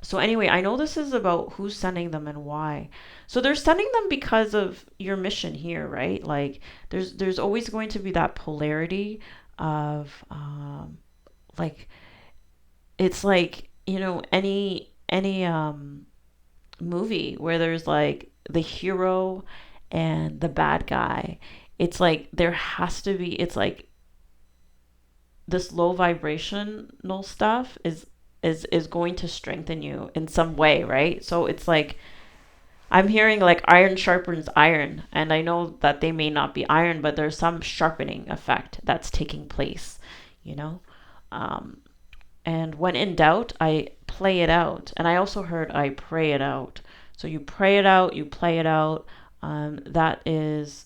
so anyway, I know this is about who's sending them and why. So they're sending them because of your mission here, right? Like there's always going to be that polarity of like it's like any movie where there's like the hero and the bad guy. It's like there has to be. It's like this low vibrational stuff is going to strengthen you in some way, right? So it's like I'm hearing like iron sharpens iron, and I know that they may not be iron, but there's some sharpening effect that's taking place, you know. Um, and when in doubt, I play it out, and I also heard I pray it out. So you pray it out, you play it out. That is,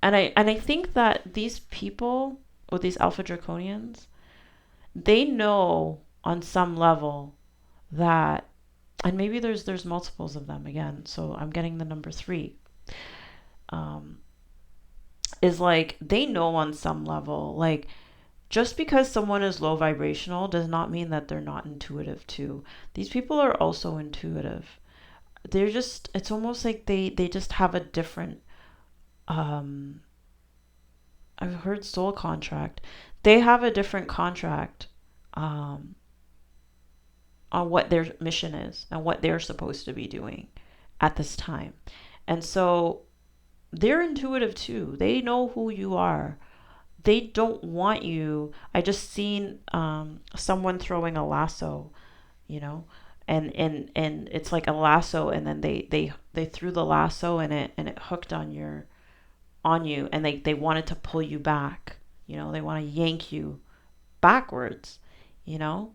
and I think that these people, or these alpha draconians, they know on some level that, and maybe there's multiples of them again, so I'm getting the number three, um, is like they know on some level, like just because someone is low vibrational does not mean that they're not intuitive too. These people are also intuitive. They're just, it's almost like they just have a different, um I've heard soul contract. They have a different contract, um on what their mission is and what they're supposed to be doing at this time. And so they're intuitive too. They know who you are. They don't want you. I just seen someone throwing a lasso, you know, and it's like a lasso, and then they threw the lasso, and it hooked on you, and they wanted to pull you back. You know, they want to yank you backwards, you know,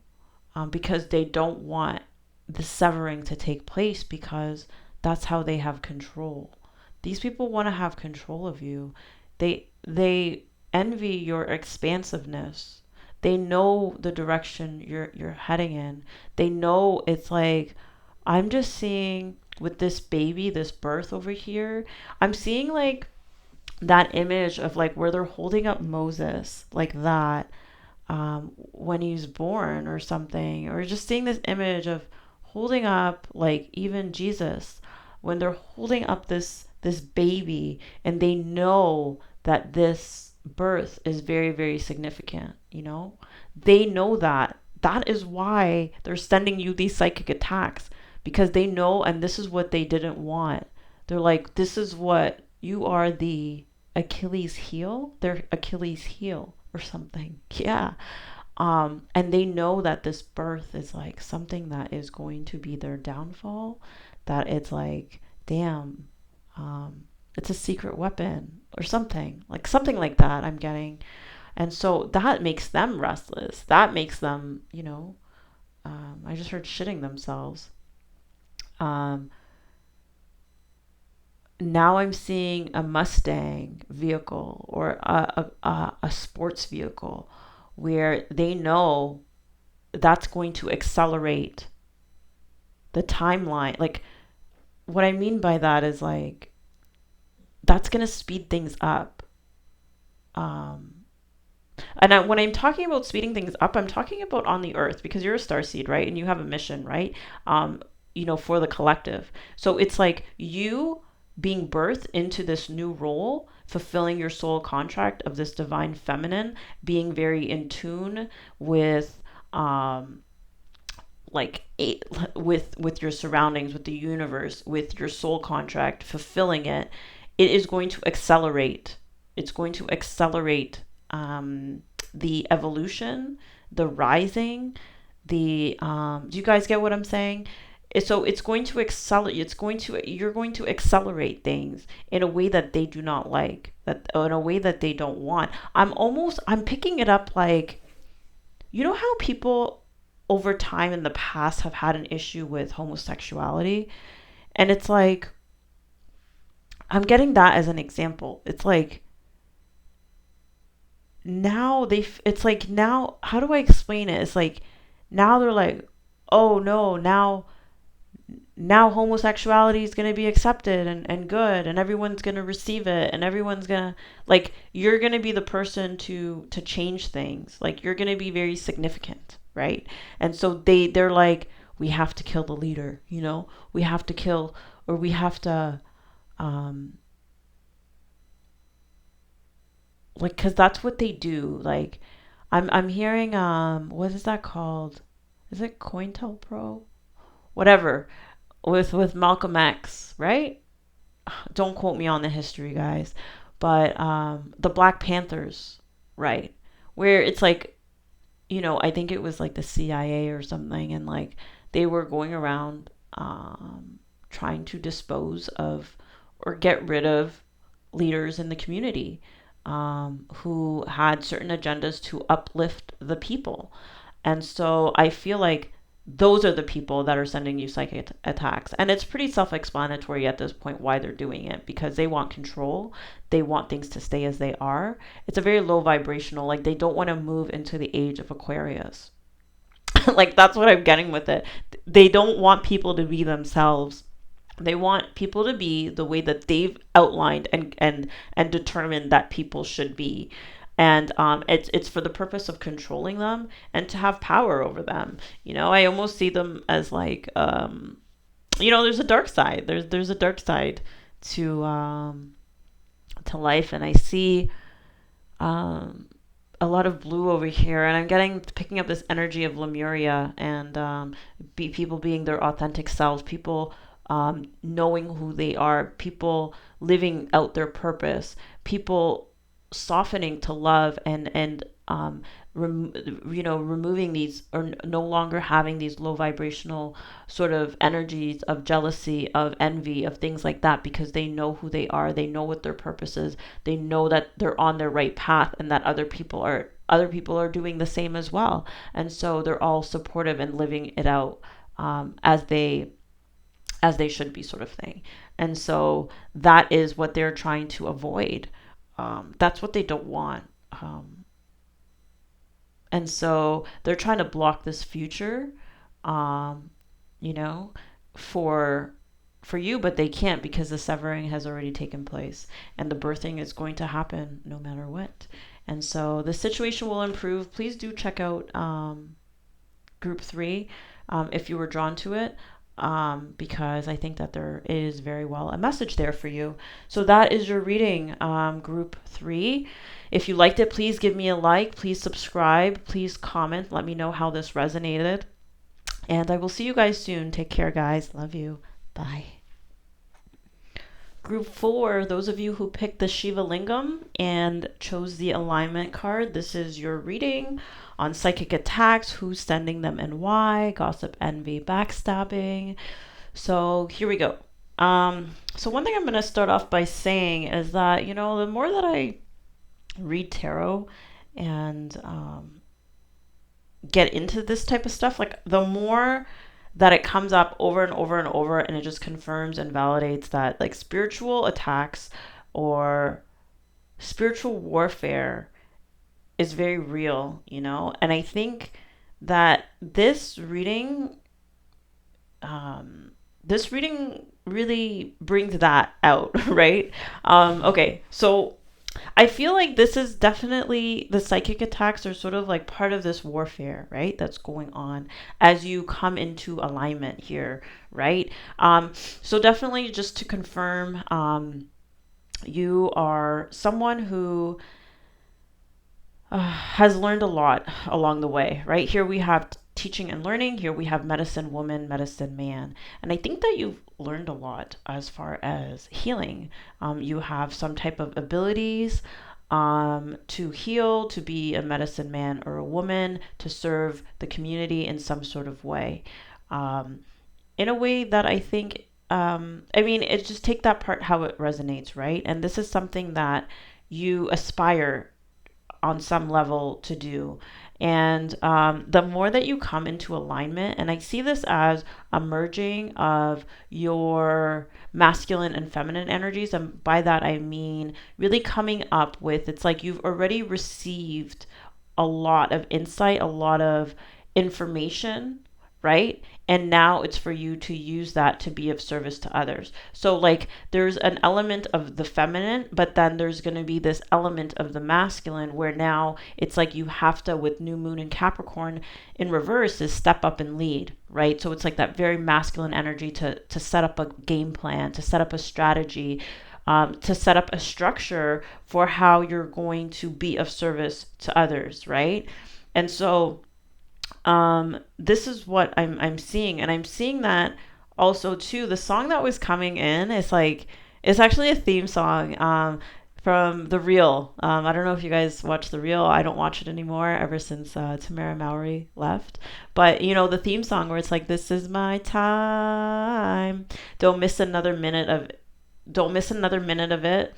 because they don't want the severing to take place, because that's how they have control. These people want to have control of you. They envy your expansiveness. They know the direction you're heading in. They know, it's like, I'm just seeing with this baby, this birth over here, I'm seeing like that image of like where they're holding up Moses like that, when he's born or something, or just seeing this image of holding up like even Jesus, when they're holding up this baby, and they know that this birth is very, very significant, you know, they know that. That is why they're sending you these psychic attacks, because they know, and this is what they didn't want. They're like, this is what you are, the Achilles heel, their Achilles heel or something. Yeah. And they know that this birth is like something that is going to be their downfall, that it's like, damn, it's a secret weapon or something like that I'm getting. And so that makes them restless. That makes them, you know, I just heard shitting themselves. Um, Now I'm seeing a Mustang vehicle, or a sports vehicle, where they know that's going to accelerate the timeline. Like, what I mean by that is like, that's going to speed things up. Um, when I'm talking about speeding things up, I'm talking about on the earth, because you're a starseed, right? And you have a mission, right? Um, you know, for the collective. So it's like you being birthed into this new role, fulfilling your soul contract of this divine feminine, being very in tune with, um, like with your surroundings, with the universe, with your soul contract, fulfilling it. It is going to accelerate. It's going to accelerate, the evolution, the rising, the do you guys get what I'm saying? So it's going to accelerate. You're going to accelerate things in a way that they do not like, that in a way that they don't want. I'm picking it up like, you know how people over time in the past have had an issue with homosexuality, and it's like, I'm getting that as an example. It's like, now it's like, now, how do I explain it? It's like, now they're like, oh no, now homosexuality is going to be accepted, and good, and everyone's going to receive it, and everyone's going to, like, you're going to be the person to change things, like you're going to be very significant, right? And so they're like, we have to kill the leader, you know, we have to kill, or we have to, um like, cuz that's what they do. Like, I'm hearing, what is that called? Is it COINTELPRO? Whatever, with Malcolm X, right? Don't quote me on the history, guys. But the Black Panthers, right? Where it's like, you know, I think it was like the CIA or something, and like they were going around, trying to dispose of or get rid of leaders in the community, who had certain agendas to uplift the people. And so I feel like those are the people that are sending you psychic attacks. And it's pretty self-explanatory at this point why they're doing it, because they want control. They want things to stay as they are. It's a very low vibrational, like they don't want to move into the age of Aquarius. Like that's what I'm getting with it. They don't want people to be themselves. They want people to be the way that they've outlined and determined that people should be. And it's for the purpose of controlling them and to have power over them. I almost see them as like, there's a dark side. There's a dark side to to life, and I see um, a lot of blue over here, and I'm picking up this energy of Lemuria, and people being their authentic selves, people knowing who they are, people living out their purpose, people softening to love, and removing these, or no longer having these low vibrational sort of energies of jealousy, of envy, of things like that, because they know who they are, they know what their purpose is, they know that they're on their right path, and that other people are doing the same as well, and so they're all supportive and living it out, as they should be, sort of thing. And so that is what they're trying to avoid. That's what they don't want. And so they're trying to block this future, um, you know, for for you, but they can't, because the severing has already taken place, and the birthing is going to happen no matter what. And so the situation will improve. Please do check out group 3, if you were drawn to it, because I think that there is very well a message there for you. So that is your reading, group 3. If you liked it, please give me a like, please subscribe, please comment, let me know how this resonated. And I will see you guys soon. Take care, guys. Love you. Bye. Group 4, those of you who picked the Shiva Lingam and chose the alignment card, this is your reading on psychic attacks, who's sending them and why, gossip, envy, backstabbing. So here we go. So one thing I'm going to start off by saying is that, the more that I read tarot and get into this type of stuff, like the more that it comes up over and over and over, and it just confirms and validates that, like, spiritual attacks or spiritual warfare is very real, and I think that this reading really brings that out. Right. Okay, so I feel like this is definitely, the psychic attacks are sort of like part of this warfare, right? That's going on as you come into alignment here, right? So definitely, just to confirm, you are someone who has learned a lot along the way, right? Here we have teaching and learning. Here we have medicine woman, medicine man. And I think that you've learned a lot as far as healing. You have some type of abilities to heal, to be a medicine man or a woman, to serve the community in some sort of way. In a way that I think, it's just take that part how it resonates, right? And this is something that you aspire on some level to do. And the more that you come into alignment, and I see this as a merging of your masculine and feminine energies. And by that, I mean really coming up with, it's like you've already received a lot of insight, a lot of information, right? And now it's for you to use that to be of service to others. So, like, there's an element of the feminine, but then there's going to be this element of the masculine, where now it's like you have to, with new moon and Capricorn in reverse, is step up and lead, right? So it's like that very masculine energy to set up a game plan, to set up a strategy, to set up a structure for how you're going to be of service to others, right? And so this is what I'm seeing, and I'm seeing that also too. The song that was coming in is like, it's actually a theme song from The Real. I don't know if you guys watch The Real. I don't watch it anymore ever since Tamara Mowry left. But the theme song where it's like, "This is my time. Don't miss another minute of don't miss another minute of it.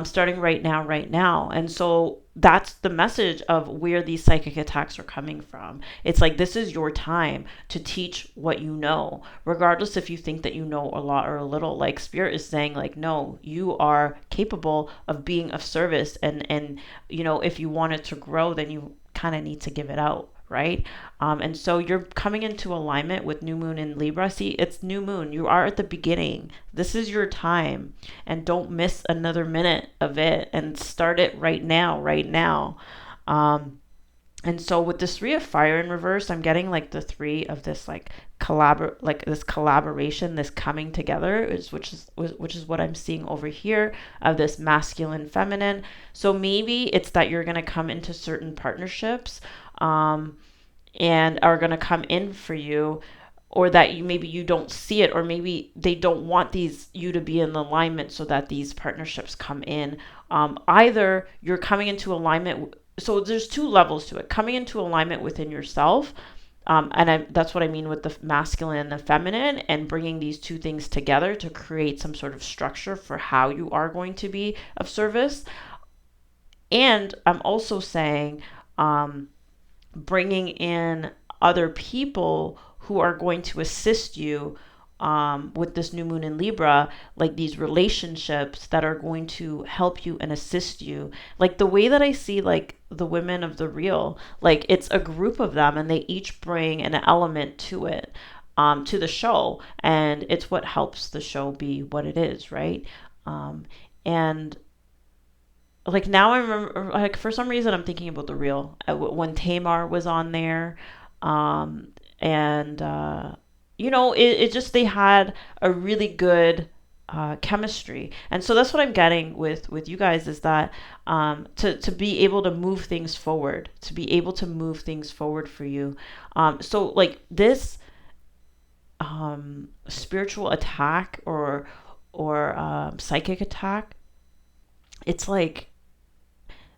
Starting right now. And so that's the message of where these psychic attacks are coming from. It's like, this is your time to teach what you know, regardless if you think that you know a lot or a little. Like, spirit is saying, like, no, you are capable of being of service. And if you want it to grow, then you kind of need to give it out, right? And so you're coming into alignment with new moon in Libra. See, it's new moon. You are at the beginning. This is your time. And don't miss another minute of it, and start it right now, right now. And so with this three of fire in reverse, I'm getting like the three of this like this collaboration, this coming together, which is what I'm seeing over here, of this masculine, feminine. So maybe it's that you're gonna come into certain partnerships, and are gonna come in for you, or that maybe you don't see it, or maybe they don't want you to be in alignment so that these partnerships come in. Either you're coming into alignment. So there's two levels to it: coming into alignment within yourself, that's what I mean with the masculine and the feminine, and bringing these two things together to create some sort of structure for how you are going to be of service. And I'm also saying, bringing in other people who are going to assist you, with this new moon in Libra, like these relationships that are going to help you and assist you. Like the way that I see like the women of the real, like it's a group of them and they each bring an element to it, to the show. And it's what helps the show be what it is, right? And like now I remember, like for some reason I'm thinking about the real, when Tamar was on there, and it just, they had a really good chemistry. And so that's what I'm getting with you guys, is that, to be able to move things forward, for you. So like this spiritual attack, or psychic attack, it's like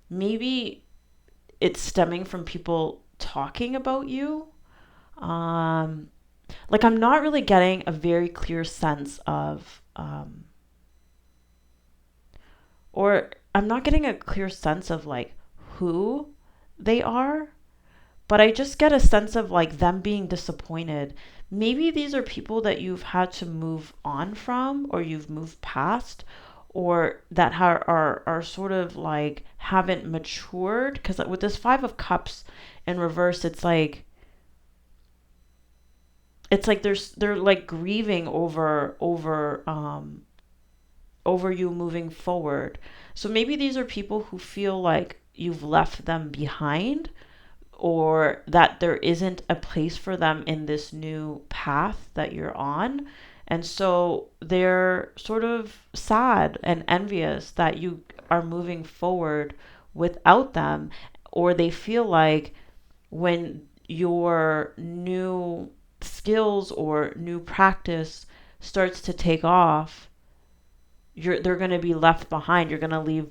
maybe it's stemming from people talking about you. Like I'm not really getting a very clear sense of, or I'm not getting a clear sense of like who they are, but I just get a sense of like them being disappointed. Maybe these are people that you've had to move on from, or you've moved past, or that are sort of like haven't matured. Because with this Five of Cups in reverse, it's like they're like grieving over you moving forward. So maybe these are people who feel like you've left them behind, or that there isn't a place for them in this new path that you're on. And so they're sort of sad and envious that you are moving forward without them, or they feel like when your new skills or new practice starts to take off, they're going to be left behind. You're going to leave.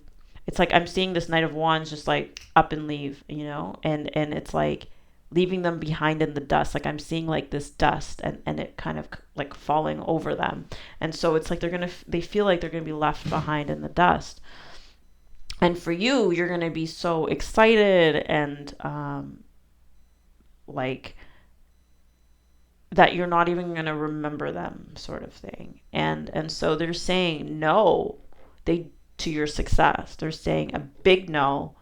It's like I'm seeing this Knight of Wands just like up and leave, and it's like leaving them behind in the dust. Like I'm seeing like this dust, and it kind of like falling over them. And so it's like they feel like they're going to be left behind in the dust. And for you, you're going to be so excited, and like that you're not even going to remember them, sort of thing. And so they're saying no, to your success. They're saying a big no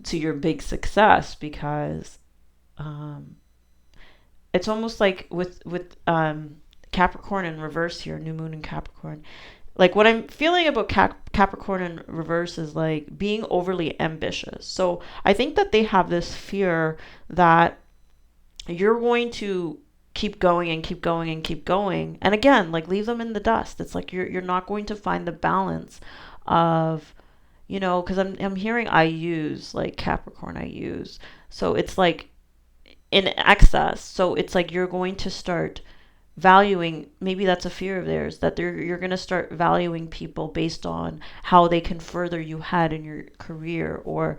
to your big success, because it's almost like with Capricorn in reverse here, new moon in Capricorn. Like what I'm feeling about Capricorn in reverse is like being overly ambitious. So I think that they have this fear that you're going to keep going and keep going and keep going, and again, like leave them in the dust. It's like you're not going to find the balance of, because I'm hearing I use, like Capricorn I use, so it's like in excess. So it's like you're going to start valuing, maybe that's a fear of theirs, that you're going to start valuing people based on how they can further you ahead in your career, or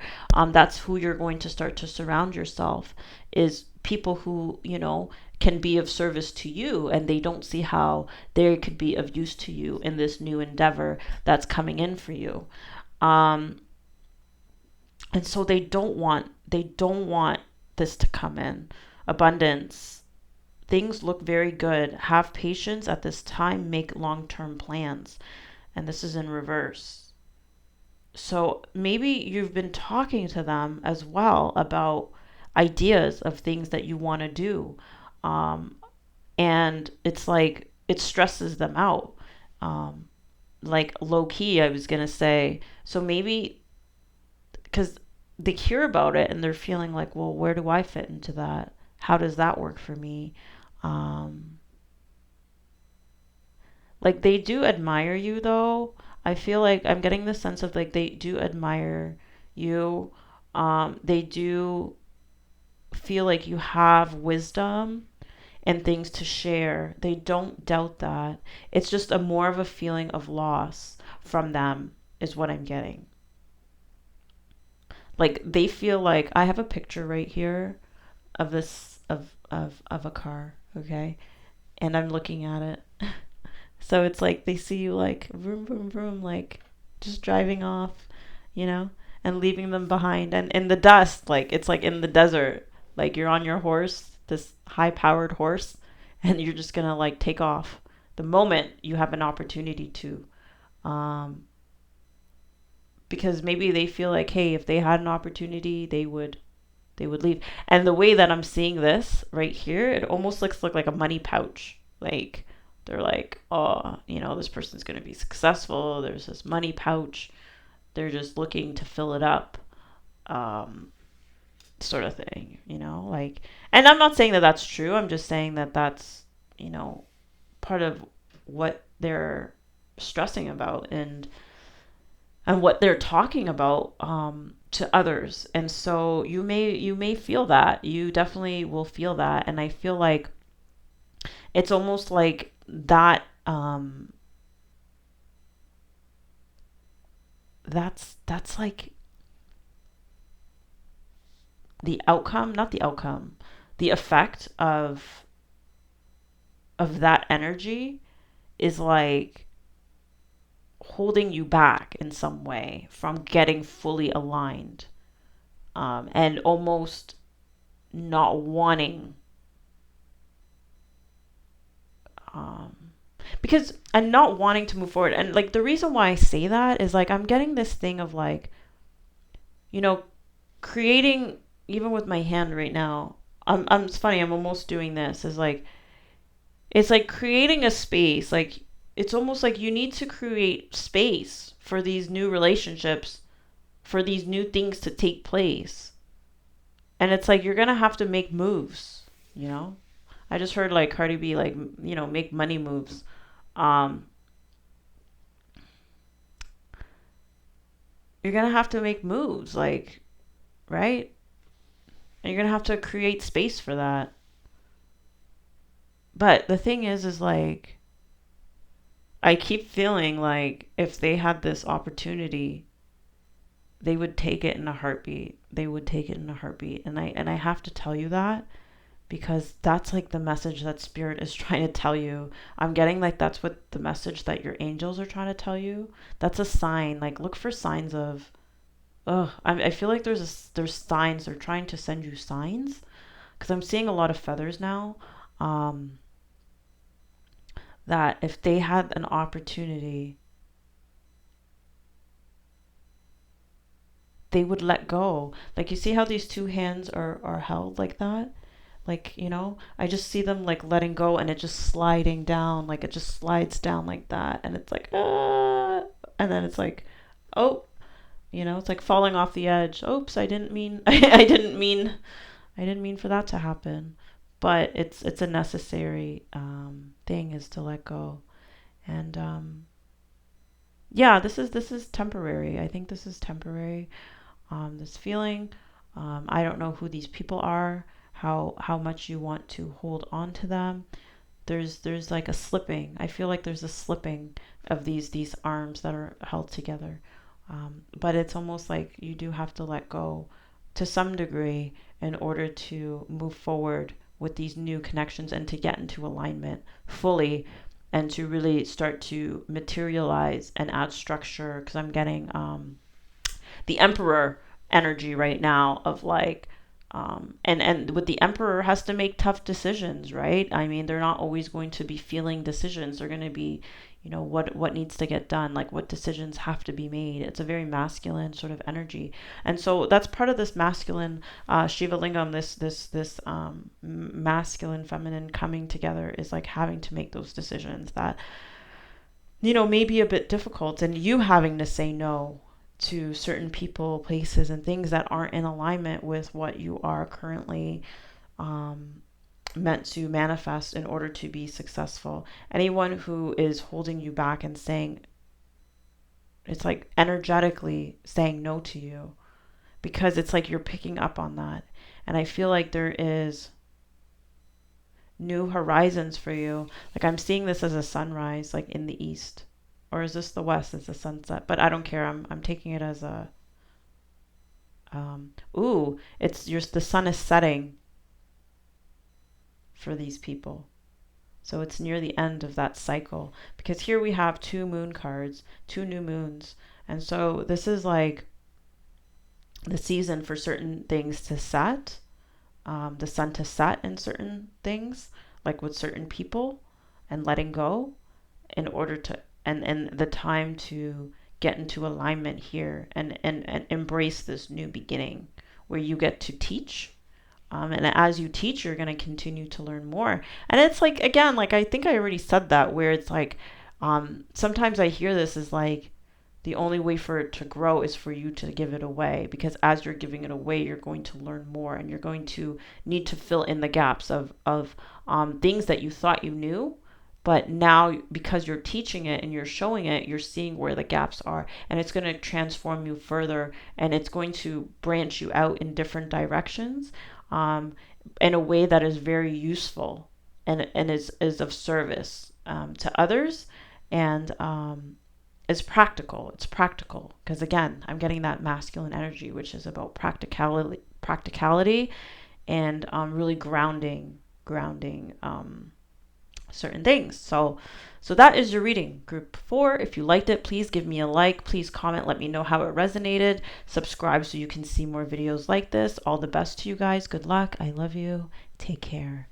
that's who you're going to start to surround yourself, is people who, can be of service to you, and they don't see how they could be of use to you in this new endeavor that's coming in for you. Um, and so they don't want this to come in. Abundance. Things look very good. Have patience at this time. Make long-term plans. And this is in reverse. So maybe you've been talking to them as well about ideas of things that you want to do. Um, and it's like it stresses them out. Um, like low key, I was going to say. So maybe because they hear about it and they're feeling like, well, where do I fit into that? How does that work for me? Um, like they do admire you though. I feel like I'm getting the sense of like they do admire you. They do feel like you have wisdom and things to share. They don't doubt that. It's just a more of a feeling of loss from them is what I'm getting. Like they feel like I have a picture right here of this of a car, okay? And I'm looking at it. So it's like they see you like vroom vroom vroom like just driving off, you know, and leaving them behind and in the dust, like it's like in the desert. Like you're on your horse, this high-powered horse, and you're just going to like take off the moment you have an opportunity to. Um because maybe they feel like, hey, if they had an opportunity, they would leave. And the way that I'm seeing this right here, it almost looks like a money pouch. Like they're like, oh, this person's going to be successful. There's this money pouch. They're just looking to fill it up, um, sort of thing, like, and I'm not saying that that's true. I'm just saying that that's, you know, part of what they're stressing about and what they're talking about to others. And so you may feel that. You definitely will feel that. And I feel like it's almost like that that's like the outcome, not the outcome, the effect of that energy is like holding you back in some way from getting fully aligned, and almost not wanting, um, because and not wanting to move forward. And like the reason why I say that is like I'm getting this thing of like, you know, creating, even with my hand right now. It's funny, I'm almost doing this is like it's like creating a space. Like it's almost like you need to create space for these new relationships, for these new things to take place. And it's like you're gonna have to make moves, you know? I just heard like Cardi B like, make money moves. Um you're gonna have to make moves, like, right? And you're gonna have to create space for that. But the thing is like I keep feeling like if they had this opportunity, they would take it in a heartbeat. They would take it in a heartbeat. And I have to tell you that because that's like the message that spirit is trying to tell you. I'm getting like that's what the message that your angels are trying to tell you. That's a sign. Like look for signs of. I feel like there's signs. They're trying to send you signs because I'm seeing a lot of feathers now. Um, that if they had an opportunity, they would let go. Like you see how these two hands are held like that? Like, I just see them like letting go and it just sliding down, like it just slides down like that. And it's like, ah, and then it's like, oh, it's like falling off the edge. Oops, I didn't mean, I didn't mean for that to happen. But it's a necessary thing is to let go. And yeah, this is temporary. I think this is temporary. This feeling. I don't know who these people are, how much you want to hold on to them. There's like a slipping. I feel like there's a slipping of these arms that are held together. But it's almost like you do have to let go to some degree in order to move forward with these new connections and to get into alignment fully and to really start to materialize and add structure. Because I'm getting the Emperor energy right now of like, and with the Emperor has to make tough decisions, right? I mean, they're not always going to be feeling decisions. They're going to be, what needs to get done, like what decisions have to be made. It's a very masculine sort of energy, and so that's part of this masculine Shiva Lingam. This masculine feminine coming together is like having to make those decisions that may be a bit difficult, and you having to say no to certain people, places, and things that aren't in alignment with what you are currently meant to manifest in order to be successful. Anyone who is holding you back and saying, it's like energetically saying no to you, because it's like you're picking up on that. And I feel like there is new horizons for you. Like I'm seeing this as a sunrise, like in the east. Or is this the west? It's a sunset. But I don't care. I'm taking it as a it's just the sun is setting for these people. So it's near the end of that cycle, because here we have 2 moon cards, 2 new moons. And so this is like the season for certain things to set, the sun to set in certain things, like with certain people, and letting go in order to, and the time to get into alignment here and embrace this new beginning where you get to teach. And as you teach, you're going to continue to learn more. And it's like, again, like I think I already said that, where it's like, sometimes I hear this as like, the only way for it to grow is for you to give it away, because as you're giving it away, you're going to learn more, and you're going to need to fill in the gaps of things that you thought you knew. But now, because you're teaching it and you're showing it, you're seeing where the gaps are, and it's going to transform you further, and it's going to branch you out in different directions, in a way that is very useful and is of service to others, and is practical. It's practical because, again, I'm getting that masculine energy, which is about practicality, and really grounding certain things. So that is your reading, group 4. If you liked it, please give me a like. Please comment, let me know how it resonated. Subscribe so you can see more videos like this. All the best to you guys. Good luck. I love you. Take care.